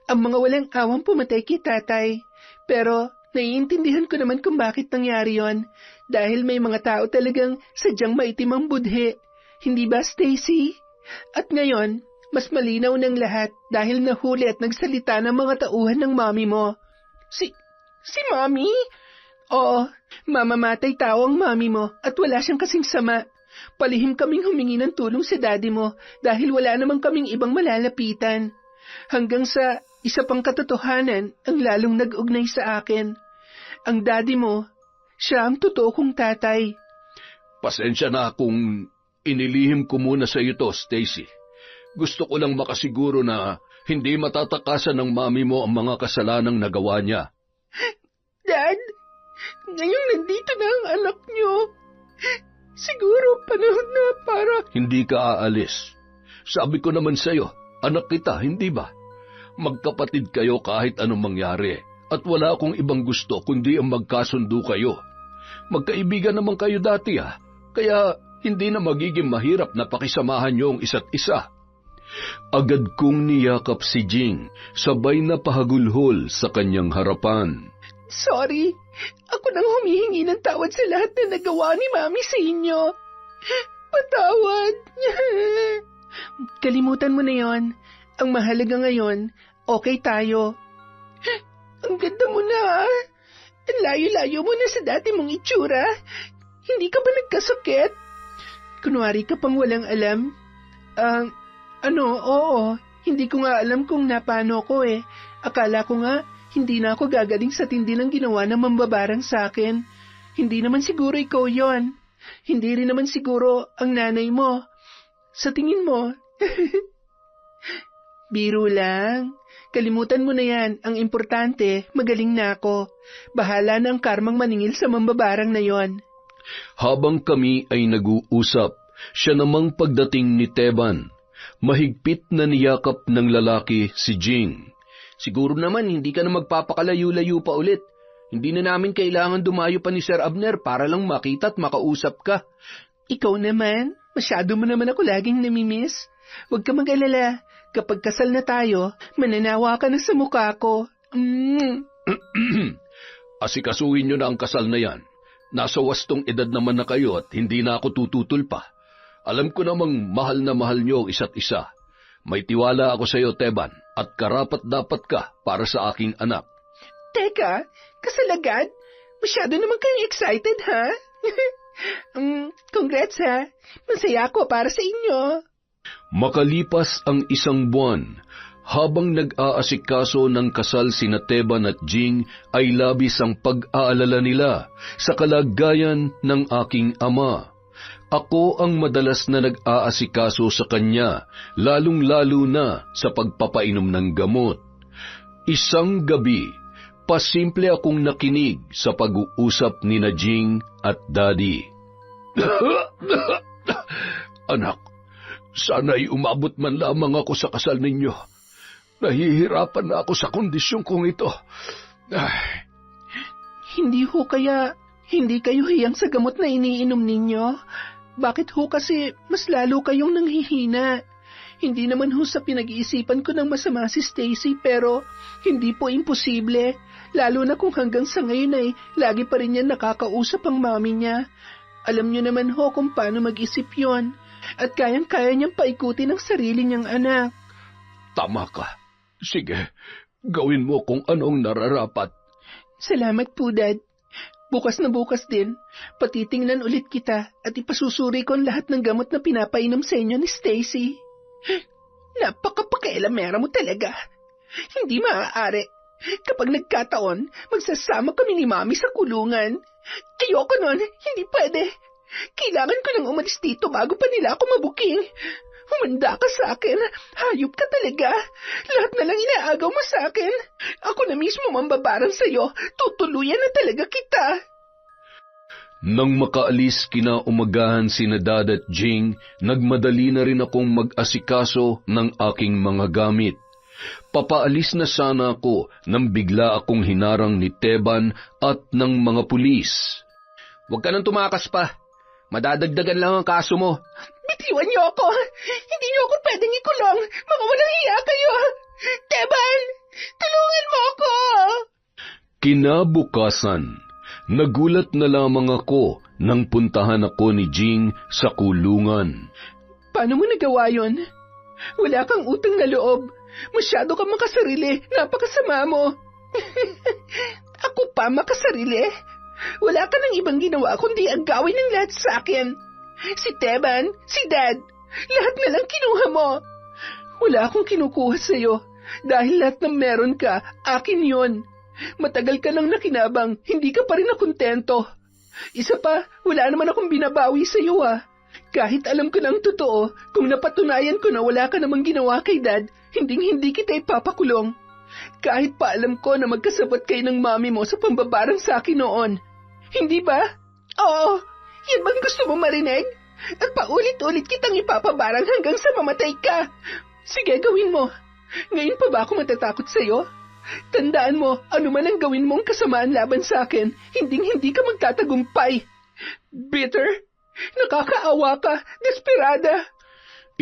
Ang mga walang awang pumatay kay tatay. Pero naiintindihan ko naman kung bakit nangyari yon. Dahil may mga tao talagang sadyang maitim ang budhe. Hindi ba, Stacy? At ngayon, mas malinaw ng lahat dahil nahuli at nagsalita ng mga tauhan ng mami mo. Si mami? Oo, mamamatay tao ang mami mo at wala siyang kasing sama. Palihim kaming humingi ng tulong sa daddy mo dahil wala namang kaming ibang malalapitan. Hanggang sa isa pang katotohanan ang lalong nag-ugnay sa akin. Ang daddy mo, siya ang totoo kong tatay. Pasensya na kung inilihim ko muna sa iyo to, Stacy. Gusto ko lang makasiguro na hindi matatakasan ng mami mo ang mga kasalanang nagawa niya. Dad, ngayong nandito na ang anak niyo. Siguro panahon na para... Hindi ka aalis. Sabi ko naman sa iyo, anak kita, hindi ba? Magkapatid kayo kahit anong mangyari at wala akong ibang gusto kundi ang magkasundo kayo. Magkaibigan naman kayo dati kaya hindi na magiging mahirap na pakisamahan niyo ang isa't isa. Agad kong niyakap si Jing, sabay na pahagulhol sa kanyang harapan. Sorry, ako nang humihingi ng tawad sa lahat na nagawa ni Mami sa inyo. Patawad. Kalimutan mo na yon. Ang mahalaga ngayon, okay tayo. Ang ganda mo na. Ang layo-layo mo na sa dati mong itsura. Hindi ka ba nagkasakit? Kunwari ka pang walang alam. Oo. Hindi ko nga alam kung napano ko eh. Akala ko nga, hindi na ako gagaling sa tindi ng ginawa ng mambabarang sa akin. Hindi naman siguro ikaw yon. Hindi rin naman siguro ang nanay mo. Sa tingin mo? Biro lang. Kalimutan mo na yan. Ang importante, magaling na ako. Bahala na ang karmang maningil sa mambabarang na yon. Habang kami ay nag-uusap, siya namang pagdating ni Teban. Mahigpit na niyakap ng lalaki si Jing. Siguro naman hindi ka na magpapakalayo-layo pa ulit. Hindi na namin kailangan dumayo pa ni Sir Abner para lang makita at makausap ka. Ikaw naman, masyado mo naman ako laging namimiss. Huwag ka mag-alala. Kapag kasal na tayo, mananawa ka na sa mukha ko. Asikasuhin niyo na ang kasal na yan. Nasa wastong edad naman na kayo at hindi na ako tututol pa. Alam ko namang mahal na mahal niyo ang isa't isa. May tiwala ako sa iyo, Teban, at karapat-dapat ka para sa aking anak. Teka, kasal agad? Masyado naman kayong excited, ha? Congrats, ha? Masaya ako para sa inyo. Makalipas ang isang buwan, habang nag-aasikaso ng kasal sina Teban at Jing, ay labis ang pag-aalala nila sa kalagayan ng aking ama. Ako ang madalas na nag-aasikaso sa kanya, lalong-lalo na sa pagpapainom ng gamot. Isang gabi, pasimple akong nakinig sa pag-uusap ni Jing at Daddy. Anak, sana'y umabot man lamang ako sa kasal ninyo. Nahihirapan na ako sa kondisyon kong ito. Ay, Hindi ho kaya hindi kayo hiyang sa gamot na iniinom ninyo? Bakit ho kasi mas lalo kayong nanghihina? Hindi naman ho sa pinag-iisipan ko ng masama si Stacy pero hindi po imposible. Lalo na kung hanggang sa ngayon ay lagi pa rin niya nakakausap ang mami niya. Alam niyo naman ho kung paano mag-isip yon. At kayang-kaya niyang paikutin ang sarili niyang anak. tama ka. Sige, gawin mo kung anong nararapat. Salamat po, Dad. Bukas na bukas din, patitingnan ulit kita at ipasusuri ko ang lahat ng gamot na pinapainom sa inyo ni Stacy. Napakapakailamera mo talaga. Hindi maaari. Kapag nagkataon, magsasama kami ni Mami sa kulungan. Ayoko nun, hindi pwede. Kailangan ko nang umalis dito bago pa nila ako mabuking. Humanda ka sa akin. Hayop ka talaga. Lahat na lang inaagaw mo sa akin. Ako na mismo mambabarang sa'yo. Tutuluyan na talaga kita. Nang makaalis kinaumagahan sina Dad at Jing, nagmadali na rin akong mag-asikaso ng aking mga gamit. Papaalis na sana ako nang bigla akong hinarang ni Teban at ng mga pulis. Huwag ka nang tumakas pa. Madadagdagan lang ang kaso mo. Bitiwan niyo ako. Hindi niyo ako pwedeng ikulong. Mga walang hiya kayo. Teban, tulungan mo ako. Kinabukasan, nagulat na lamang ako nang puntahan ako ni Jing sa kulungan. Paano mo nagawa yun? Wala kang utang na loob. Masyado kang makasarili. Napakasama mo. Ako pa makasarili? Wala ka nang ibang ginawa kundi ang gawin ng lahat sa akin. Si Teban, si Dad, lahat na lang kinuha mo. Wala akong kinukuha sa'yo dahil lahat ng meron ka, akin yon. Matagal ka nang nakinabang, hindi ka pa rin nakontento. Isa pa, wala naman akong binabawi sa'yo Kahit alam ko ng totoo, kung napatunayan ko na wala ka namang ginawa kay Dad, hindi kita ipapakulong. Kahit pa alam ko na magkasabot kayo ng mami mo sa pambabarang sa akin noon. Hindi ba? Oo, yan bang gusto mo marinig? At paulit-ulit kitang ipapabarang hanggang sa mamatay ka. Sige, gawin mo. Ngayon pa ba ako matatakot sa'yo? Tandaan mo, ano man ang gawin mong kasamaan laban sa akin, hindi ka magtatagumpay. Bitter? Nakakaawa ka, desperada.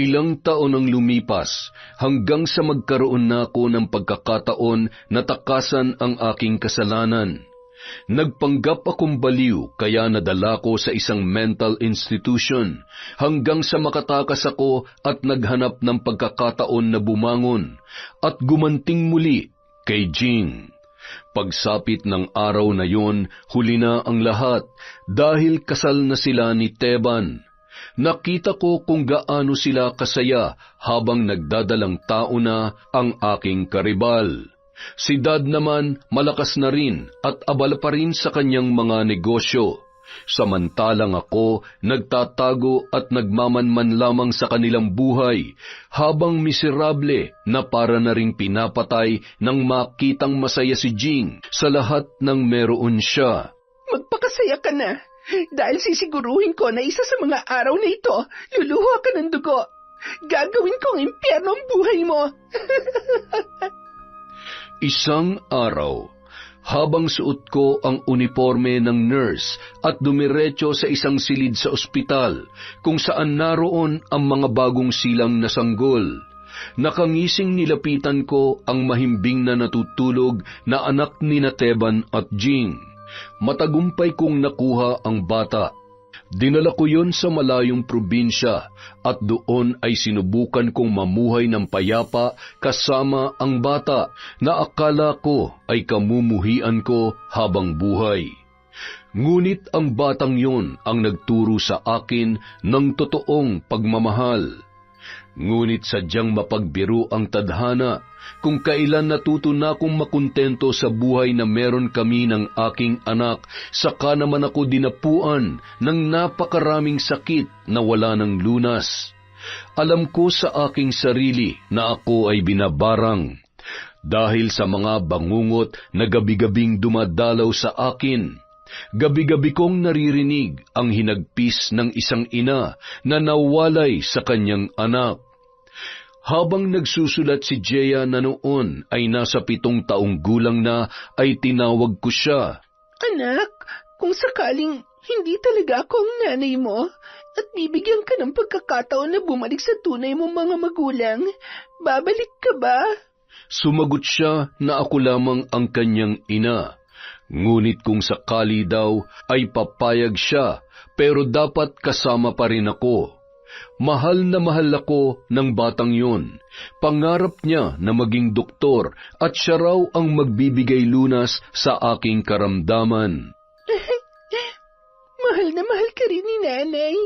Ilang taon ang lumipas hanggang sa magkaroon na ako ng pagkakataon na takasan ang aking kasalanan. Nagpanggap akong baliw kaya nadala ko sa isang mental institution hanggang sa makatakas ako at naghanap ng pagkakataon na bumangon at gumanting muli kay Jing. Pagsapit ng araw na yon, huli na ang lahat dahil kasal na sila ni Teban. Nakita ko kung gaano sila kasaya habang nagdadalang tao na ang aking karibal. Si Dad naman malakas na rin at abala pa rin sa kanyang mga negosyo. Samantalang ako nagtatago at nagmamanman lamang sa kanilang buhay habang miserable na para na ring pinapatay nang makitang masaya si Jing sa lahat ng meron siya. Magpakasaya ka na dahil sisiguruhin ko na isa sa mga araw na ito, luluha ka ng dugo. Gagawin kong impyerno ang buhay mo. Isang araw, habang suot ko ang uniforme ng nurse at dumiretso sa isang silid sa ospital kung saan naroon ang mga bagong silang na sanggol, nakangising nilapitan ko ang mahimbing na natutulog na anak ni Teban at Jing. Matagumpay kong nakuha ang bata. Dinala ko yon sa malayong probinsya at doon ay sinubukan kong mamuhay ng payapa kasama ang bata na akala ko ay kamumuhian ko habang buhay. Ngunit ang batang yon ang nagturo sa akin ng totoong pagmamahal. Ngunit sadyang mapagbiro ang tadhana kung kailan natuto na akong makontento sa buhay na meron kami ng aking anak, saka naman ako dinapuan ng napakaraming sakit na wala ng lunas. Alam ko sa aking sarili na ako ay binabarang dahil sa mga bangungot na gabi-gabing dumadalaw sa akin. Gabi-gabi kong naririnig ang hinagpis ng isang ina na nawalay sa kanyang anak. Habang nagsusulat si Jeya na noon ay nasa 7 taong gulang na, ay tinawag ko siya. Anak, kung sakaling hindi talaga ako ang nanay mo at bibigyan ka ng pagkakataon na bumalik sa tunay mong mga magulang, babalik ka ba? Sumagot siya na ako lamang ang kanyang ina. Ngunit kung sakali daw ay papayag siya, pero dapat kasama pa rin ako. Mahal na mahal ako ng batang yun. Pangarap niya na maging doktor at siya raw ang magbibigay lunas sa aking karamdaman. Mahal na mahal ka rin ni nanay.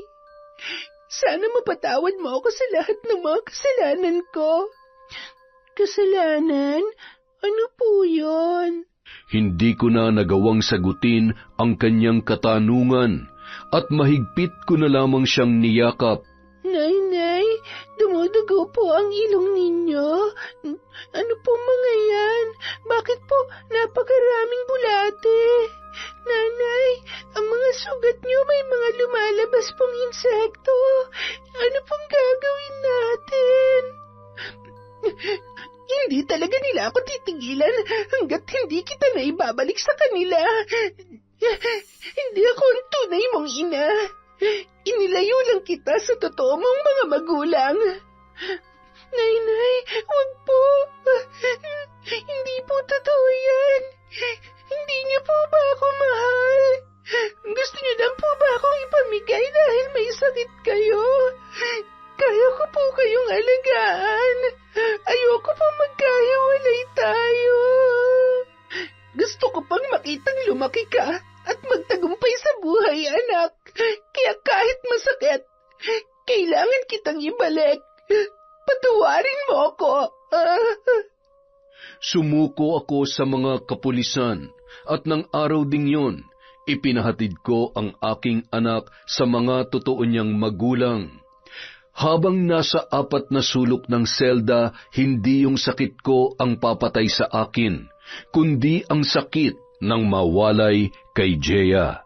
Sana mapatawad mo ako sa lahat ng mga kasalanan ko. Kasalanan? Ano po yun? Hindi ko na nagawang sagutin ang kanyang katanungan at mahigpit ko na lamang siyang niyakap. Nay, dumudugo po ang ilong ninyo. Ano po mga yan? Bakit po napakaraming bulate? Nanay, ang mga sugat niyo may mga lumalabas pong insekto. Ano pong gagawin natin? Hindi talaga nila ako titigilan hanggat hindi kita na ibabalik sa kanila. Hindi ako ang tunay mong ina. Inilayo lang kita sa totoo mong mga magulang. Nay, huwag po. Hindi po totoo yan. Hindi niyo po ba ako mahal? Gusto niyo lang po ba akong ipamigay dahil may sakit kayo? Kaya ko po kayong alagaan. Ayoko po magkahiwalay tayo. Gusto ko pang makitang lumaki ka at magtagumpay sa buhay, anak. Kaya kahit masakit, kailangan kitang ibalik. Patawarin mo ako. Sumuko ako sa mga kapulisan at ng araw ding yun, ipinahatid ko ang aking anak sa mga totoo niyang magulang. Habang nasa 4 na sulok ng selda, hindi yung sakit ko ang papatay sa akin, kundi ang sakit ng mawalay kay Jeya.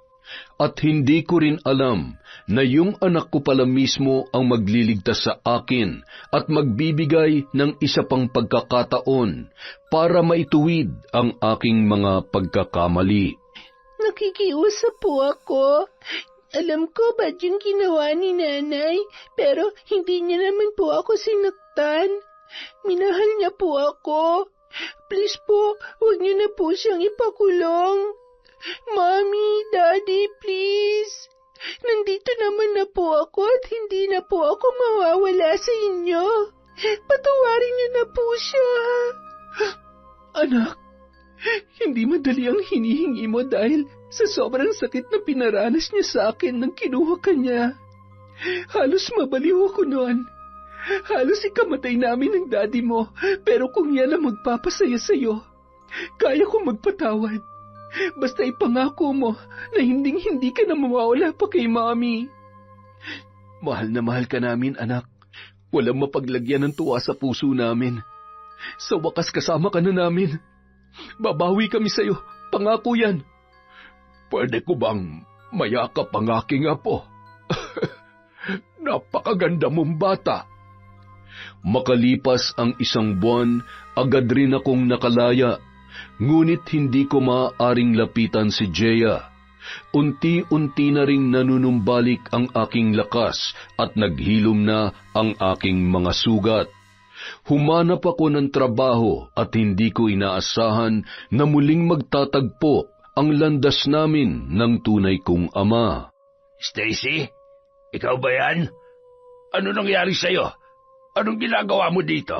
At hindi ko rin alam na yung anak ko pala mismo ang magliligtas sa akin at magbibigay ng isa pang pagkakataon para maituwid ang aking mga pagkakamali. Nakikiusap po ako. Alam ko ba yung ginawa ni nanay, pero hindi niya naman po ako sinaktan. Minahal niya po ako. Please po, huwag niyo na po siyang ipakulong. Mommy, Daddy, please. Nandito naman na po ako at hindi na po ako mawawala sa inyo. Patawarin niyo na po siya. Anak, hindi madali ang hinihingi mo dahil sa sobrang sakit na pinaranas niya sa akin nang kinuha ka niya. Halos mabaliw ako noon. Halos ikamatay namin ng daddy mo, pero kung yan ang magpapasaya sa'yo, kaya kong magpatawad. Basta ipangako mo na hindi ka na mawawala pa kay Mommy. Mahal na mahal ka namin, anak. Walang mapaglagyan ng tuwa sa puso namin. Sa wakas kasama ka na namin. Babawi kami sa'yo. Pangako yan. Pwede ko bang mayakap ang aking apo? Napakaganda mong bata. Makalipas ang 1 buwan, agad rin akong nakalaya. Ngunit hindi ko maaaring lapitan si Jeya. Unti-unti na ring nanunumbalik ang aking lakas at naghilom na ang aking mga sugat. Humanap ako ng trabaho at hindi ko inaasahan na muling magtatagpo ang landas namin ng tunay kong ama. Stacy, ikaw ba yan? Ano nangyari sa'yo? Anong ginagawa mo dito?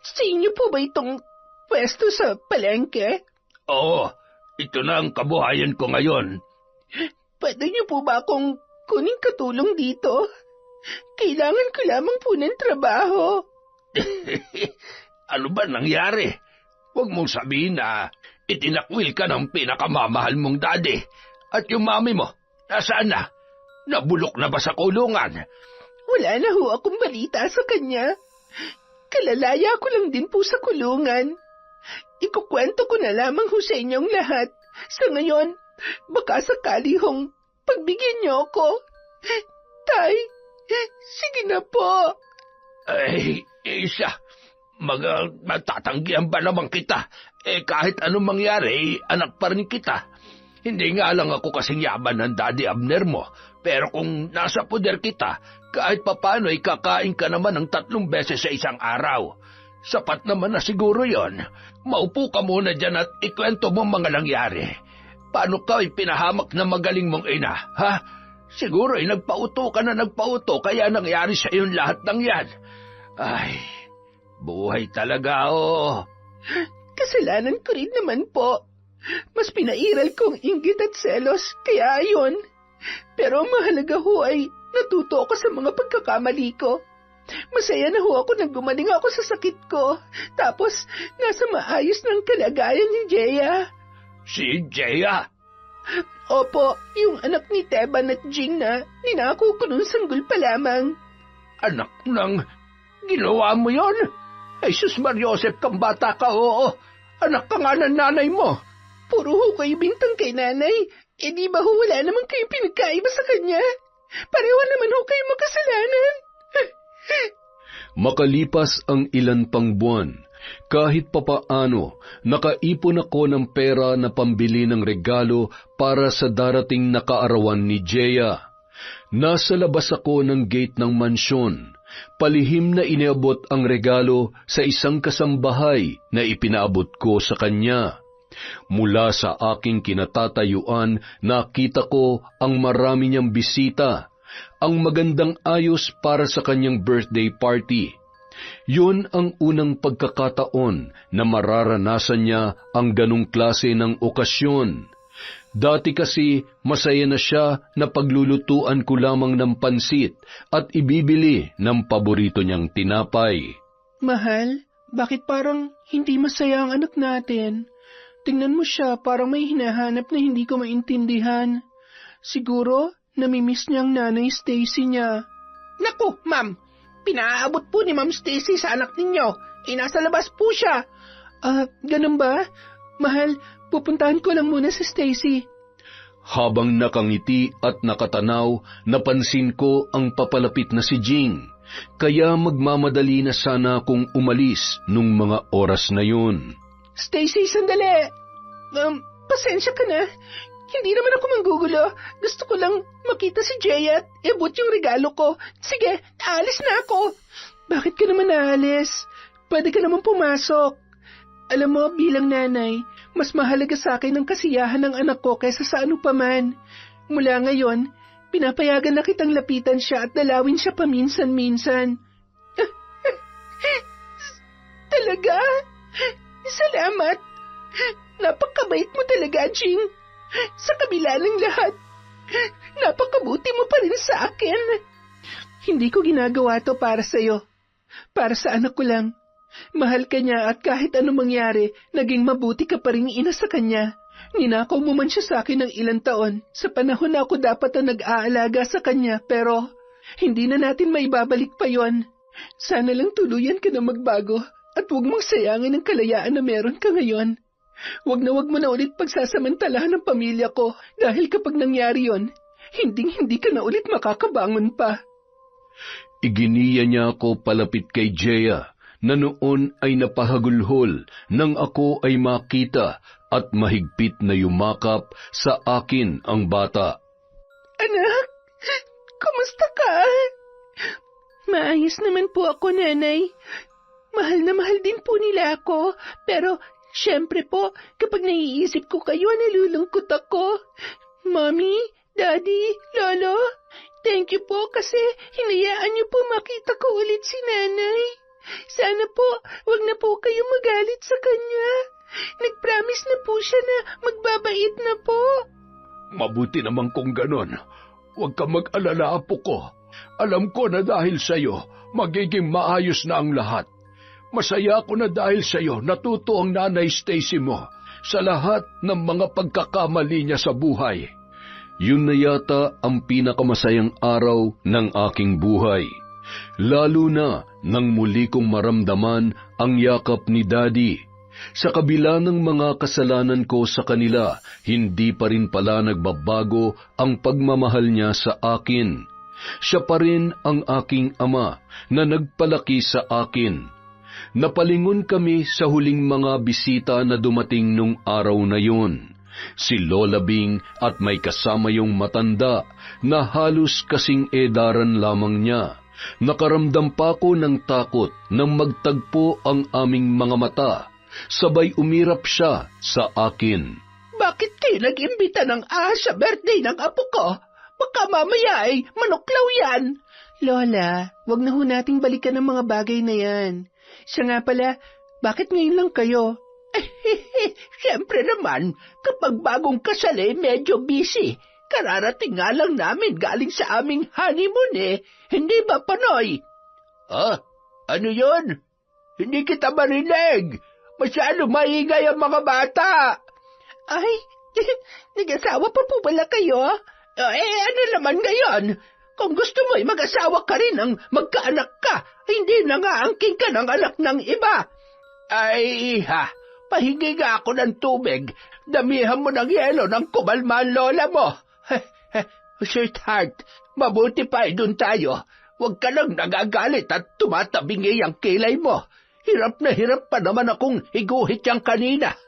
Sa inyo po ba itong pwesto sa palengke? Oo, ito na ang kabuhayan ko ngayon. Pwede niyo po ba akong kuning katulong dito? Kailangan ko lamang po ng trabaho. Ano ba nangyari? Huwag mong sabihin na itinakwil ka ng pinakamamahal mong daddy. At yung mami mo, nasaan na? Nabulok na ba sa kulungan? Wala na ho akong balita sa kanya. Kalalaya ko lang din po sa kulungan. Ikukwento ko na lamang ho sa inyong lahat. Sa ngayon, baka sakali hong pagbigyan niyo ako. Tay, sige na po. Ay, isa, matatanggihan ba naman kita? Kahit anong mangyari, anak pa rin kita. Hindi nga lang ako kasing yaman ng Daddy Abner mo, pero kung nasa poder kita, kahit papano ay kakain ka naman ng 3 beses sa isang araw. Sapat naman na siguro yon. Maupo ka muna dyan at ikwento mo mga nangyari. Paano ka ay pinahamak na magaling mong ina, ha? Siguro ay nagpauto ka na nagpauto kaya nangyari sa iyon lahat ng yan. Ay, buhay talaga, oh. Kasalanan ko rin naman po. Mas pinairal kong inggit at selos, kaya ayon. Pero ang mahalaga ho ay natuto ako sa mga pagkakamali ko. Masaya na ho ako nang gumaling ako sa sakit ko. Tapos, nasa maayos ng kalagayan ni Jeya. Si Jeya? Opo, yung anak ni Teban at Jing na ninako ko nung sanggol pa lamang. Anak ng... Ginawa mo yon? Ay, sus Mariosep, kang bata ka, oo. Anak ka nga ng nanay mo. Puro ho kayo bintang kay nanay. Di ba ho wala naman kayo pinagkaiba sa kanya? Pareho naman ho kayo makasalanan. Makalipas ang ilan pang buwan, kahit papaano, nakaipon ako ng pera na pambili ng regalo para sa darating na kaarawan ni Jeya. Nasa labas ako ng gate ng mansyon. Palihim na iniabot ang regalo sa isang kasambahay na ipinaabot ko sa kanya. Mula sa aking kinatatayuan, nakita ko ang marami niyang bisita, ang magandang ayos para sa kanyang birthday party. Yun ang unang pagkakataon na mararanasan niya ang ganong klase ng okasyon. Dati kasi masaya na siya na paglulutuan ko lamang ng pansit at ibibili ng paborito niyang tinapay. Mahal, bakit parang hindi masaya ang anak natin? Tingnan mo siya, parang may hinahanap na hindi ko maintindihan. Siguro, namimiss niya ang nanay Stacy niya. Naku, ma'am, pinaabot po ni Ma'am Stacy sa anak ninyo. Nasa labas po siya. Ganun ba? Mahal, pupuntahan ko lang muna si Stacy. Habang nakangiti at nakatanaw, napansin ko ang papalapit na si Jing. Kaya magmamadali na sana akong umalis nung mga oras na yun. Stacy, sandali. Pasensya ka na. Hindi naman ako manggugulo. Gusto ko lang makita si Jay at iabot yung regalo ko. Sige, aalis na ako. Bakit ka naman aalis? Pwede ka naman pumasok. Alam mo, bilang nanay, mas mahalaga sa akin ang kasiyahan ng anak ko kaysa sa ano paman. Mula ngayon, pinapayagan na kitang lapitan siya at dalawin siya paminsan-minsan. Talaga? Salamat. Napakabait mo talaga, Jing. Sa kabila ng lahat, napakabuti mo pa rin sa akin. Hindi ko ginagawa to para sa'yo. Para sa anak ko lang. Mahal ka niya at kahit ano mangyari, naging mabuti ka pa rin ina sa kanya. Ninakaw mo man siya sa akin ng ilang taon. Sa panahon na ako dapat na nag-aalaga sa kanya, pero hindi na natin maibabalik pa yon. Sana lang tuluyan ka na magbago at huwag mong sayangin ang kalayaan na meron ka ngayon. Huwag mo na ulit pagsasamantalahan ng pamilya ko dahil kapag nangyari yon, hindi ka na ulit makakabangon pa. Iginiya niya ako palapit kay Jeya na noon ay napahagulhol nang ako ay makita at mahigpit na yumakap sa akin ang bata. Anak, kumusta ka? Maayos naman po ako, nanay. Mahal na mahal din po nila ako, pero syempre po, kapag naiisip ko kayo, nalulungkot ako. Mommy, Daddy, Lolo, thank you po kasi hinayaan niyo po makita ko ulit si nanay. Sana po, wag na po kayo magalit sa kanya. Nag-promise na po siya na magbabait na po. Mabuti naman kung ganon. Huwag ka mag-alala, apo ko. Alam ko na dahil sa'yo, magiging maayos na ang lahat. Masaya ako na dahil sa'yo natuto ang nanay Stacy mo sa lahat ng mga pagkakamali niya sa buhay. Yun na yata ang pinakamasayang araw ng aking buhay. Lalo na nang muli kong maramdaman ang yakap ni Daddy. Sa kabila ng mga kasalanan ko sa kanila, hindi pa rin pala nagbabago ang pagmamahal niya sa akin. Siya pa rin ang aking ama na nagpalaki sa akin. Napalingon kami sa huling mga bisita na dumating nung araw na yun. Si Lola Bing at may kasama yung matanda na halos kasing edaran lamang niya. Nakaramdam pa ko ng takot nang magtagpo ang aming mga mata. Sabay umirap siya sa akin. Bakit kayo nag-imbita ng ahas sa birthday ng apo ko? Baka mamaya ay manuklaw yan. Lola, wag na ho nating balikan ang mga bagay na yan. Siya nga pala, bakit ngayon lang kayo? Siyempre naman, kapag bagong kasal medyo busy. Kararating nga lang namin galing sa aming honeymoon Hindi ba, Panoy? Ano yun? Hindi kita marinig. Masyado maingay ang mga bata. Ay, nag-asawa pa po pala kayo? Ano naman ngayon? Kung gusto mo mag-asawa ka rin ang magkaanak ka, hindi na nga angking ka ng anak ng iba. Ay, pahingi nga ako ng tubig. Damihan mo ng yelo ng kumalma ang lola mo. Sweetheart, mabuti pa doon tayo. Huwag ka lang nagagalit at tumatabingi ang kilay mo. Hirap na hirap pa naman akong higuhit yang kanina.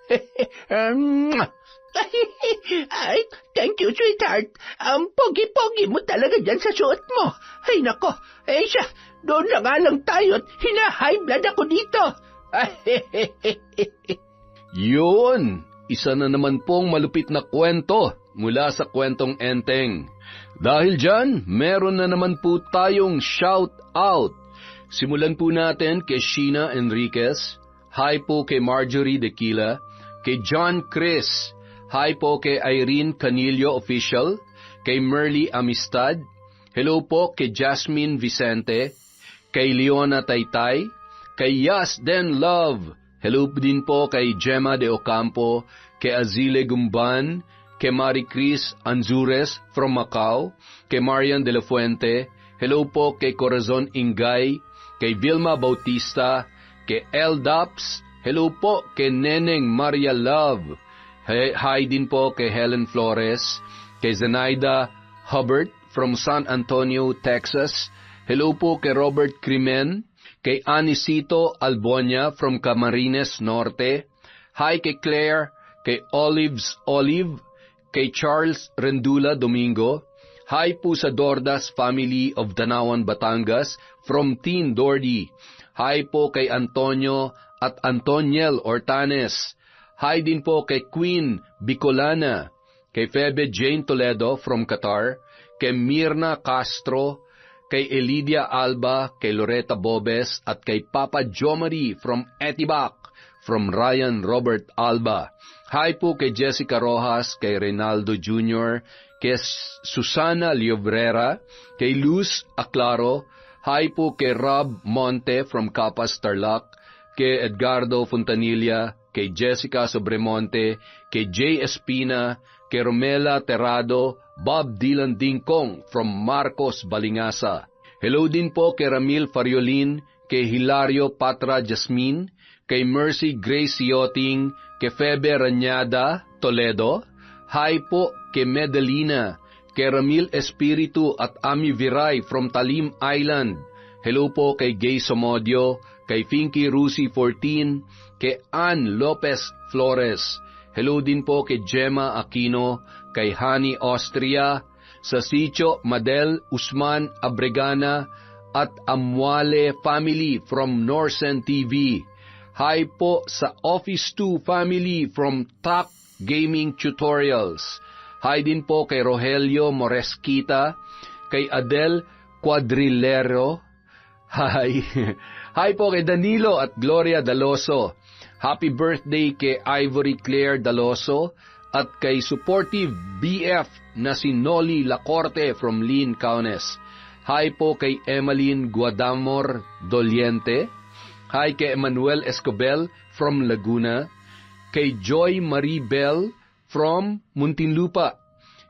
Ay, thank you, sweetheart. Ang pogi-pogi mo talaga dyan sa suot mo. Ay, nako. Siya, doon na nga lang tayo at hina-high blood ako dito. Yun! Isa na naman pong malupit na kwento mula sa kwentong Enteng. Dahil dyan, meron na naman po tayong shout-out. Simulan po natin kay Sheena Enriquez. Hi po kay Marjorie Dequila. Kay John Chris. Hi po kay Irene Canillo Official. Kay Merly Amistad. Hello po kay Jasmine Vicente. Kay Leona Taytay. Kay Yas Den Love. Hello din po kay Gemma de Ocampo. Kay Azile Gumban. Kay Marie Chris Anzures from Macau. Kay Marian de la Fuente. Hello po kay Corazon Ingay. Kay Vilma Bautista. Kay El Daps. Hello po kay Neneng Maria Love. Hi din po kay Helen Flores, kay Zenaida Hubbard from San Antonio, Texas. Hello po kay Robert Crimen, kay Anisito Albonia from Camarines Norte. Hi kay Claire, kay Olive, kay Charles Rendula Domingo. Hi po sa Dordas family of Danawan, Batangas from Teen Dordy. Hi po kay Antonio at Antoniel Ortanes. Hi din po kay Queen Bicolana, kay Febe Jane Toledo from Qatar, kay Mirna Castro, kay Elidia Alba, kay Loretta Bobes, at kay Papa Jomari from Etibac, from Ryan Robert Alba. Hi po kay Jessica Rojas, kay Reynaldo Jr., kay Susana Liobrera, kay Luz Aclaro. Hi po kay Rob Monte from Capas Tarlac, kay Edgardo Fontanilla, kay Jessica Sobremonte, kay Jay Espina, kay Romela Terrado, Bob Dylan Dingkong from Marcos Balingasa. Hello din po kay Ramil Fariolin, kay Hilario Patra Jasmine, kay Mercy Grace Yoting, kay Febe Ranyada Toledo. Hi po kay Medellina, kay Ramil Espiritu at Ami Viray from Talim Island. Hello po kay Gay Somodio, kay Finky Rusi 14, kay Ann Lopez Flores. Hello din po kay Gemma Aquino, kay Hani Austria, sa Sitio Madel Usman Abregana, at Amwale family from Norsen TV. Hi po sa Office 2 family from Top Gaming Tutorials. Hi din po kay Rogelio Moresquita, kay Adel Quadrilero. Hi. Hi po kay Danilo at Gloria Daloso. Happy birthday kay Ivory Claire Daloso at kay supportive BF na si Noli Lacorte from Lin Kaunes. Hi po kay Emmeline Guadamor Doliente. Hi kay Emmanuel Escobel from Laguna. Kay Joy Marie Bell from Muntinlupa.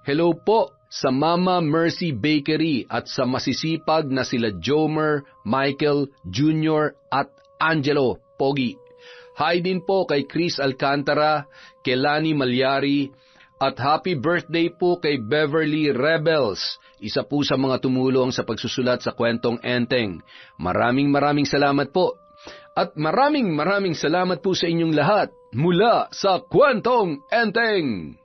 Hello po sa Mama Mercy Bakery at sa masisipag na sila Jomer, Michael, Jr. at Angelo Pogi. Hi din po kay Chris Alcantara, kay Lani Malyari, At happy birthday po kay Beverly Rebels, isa po sa mga tumulong sa pagsusulat sa kwentong Enteng. Maraming salamat po. At maraming salamat po sa inyong lahat mula sa Kwentong Enteng.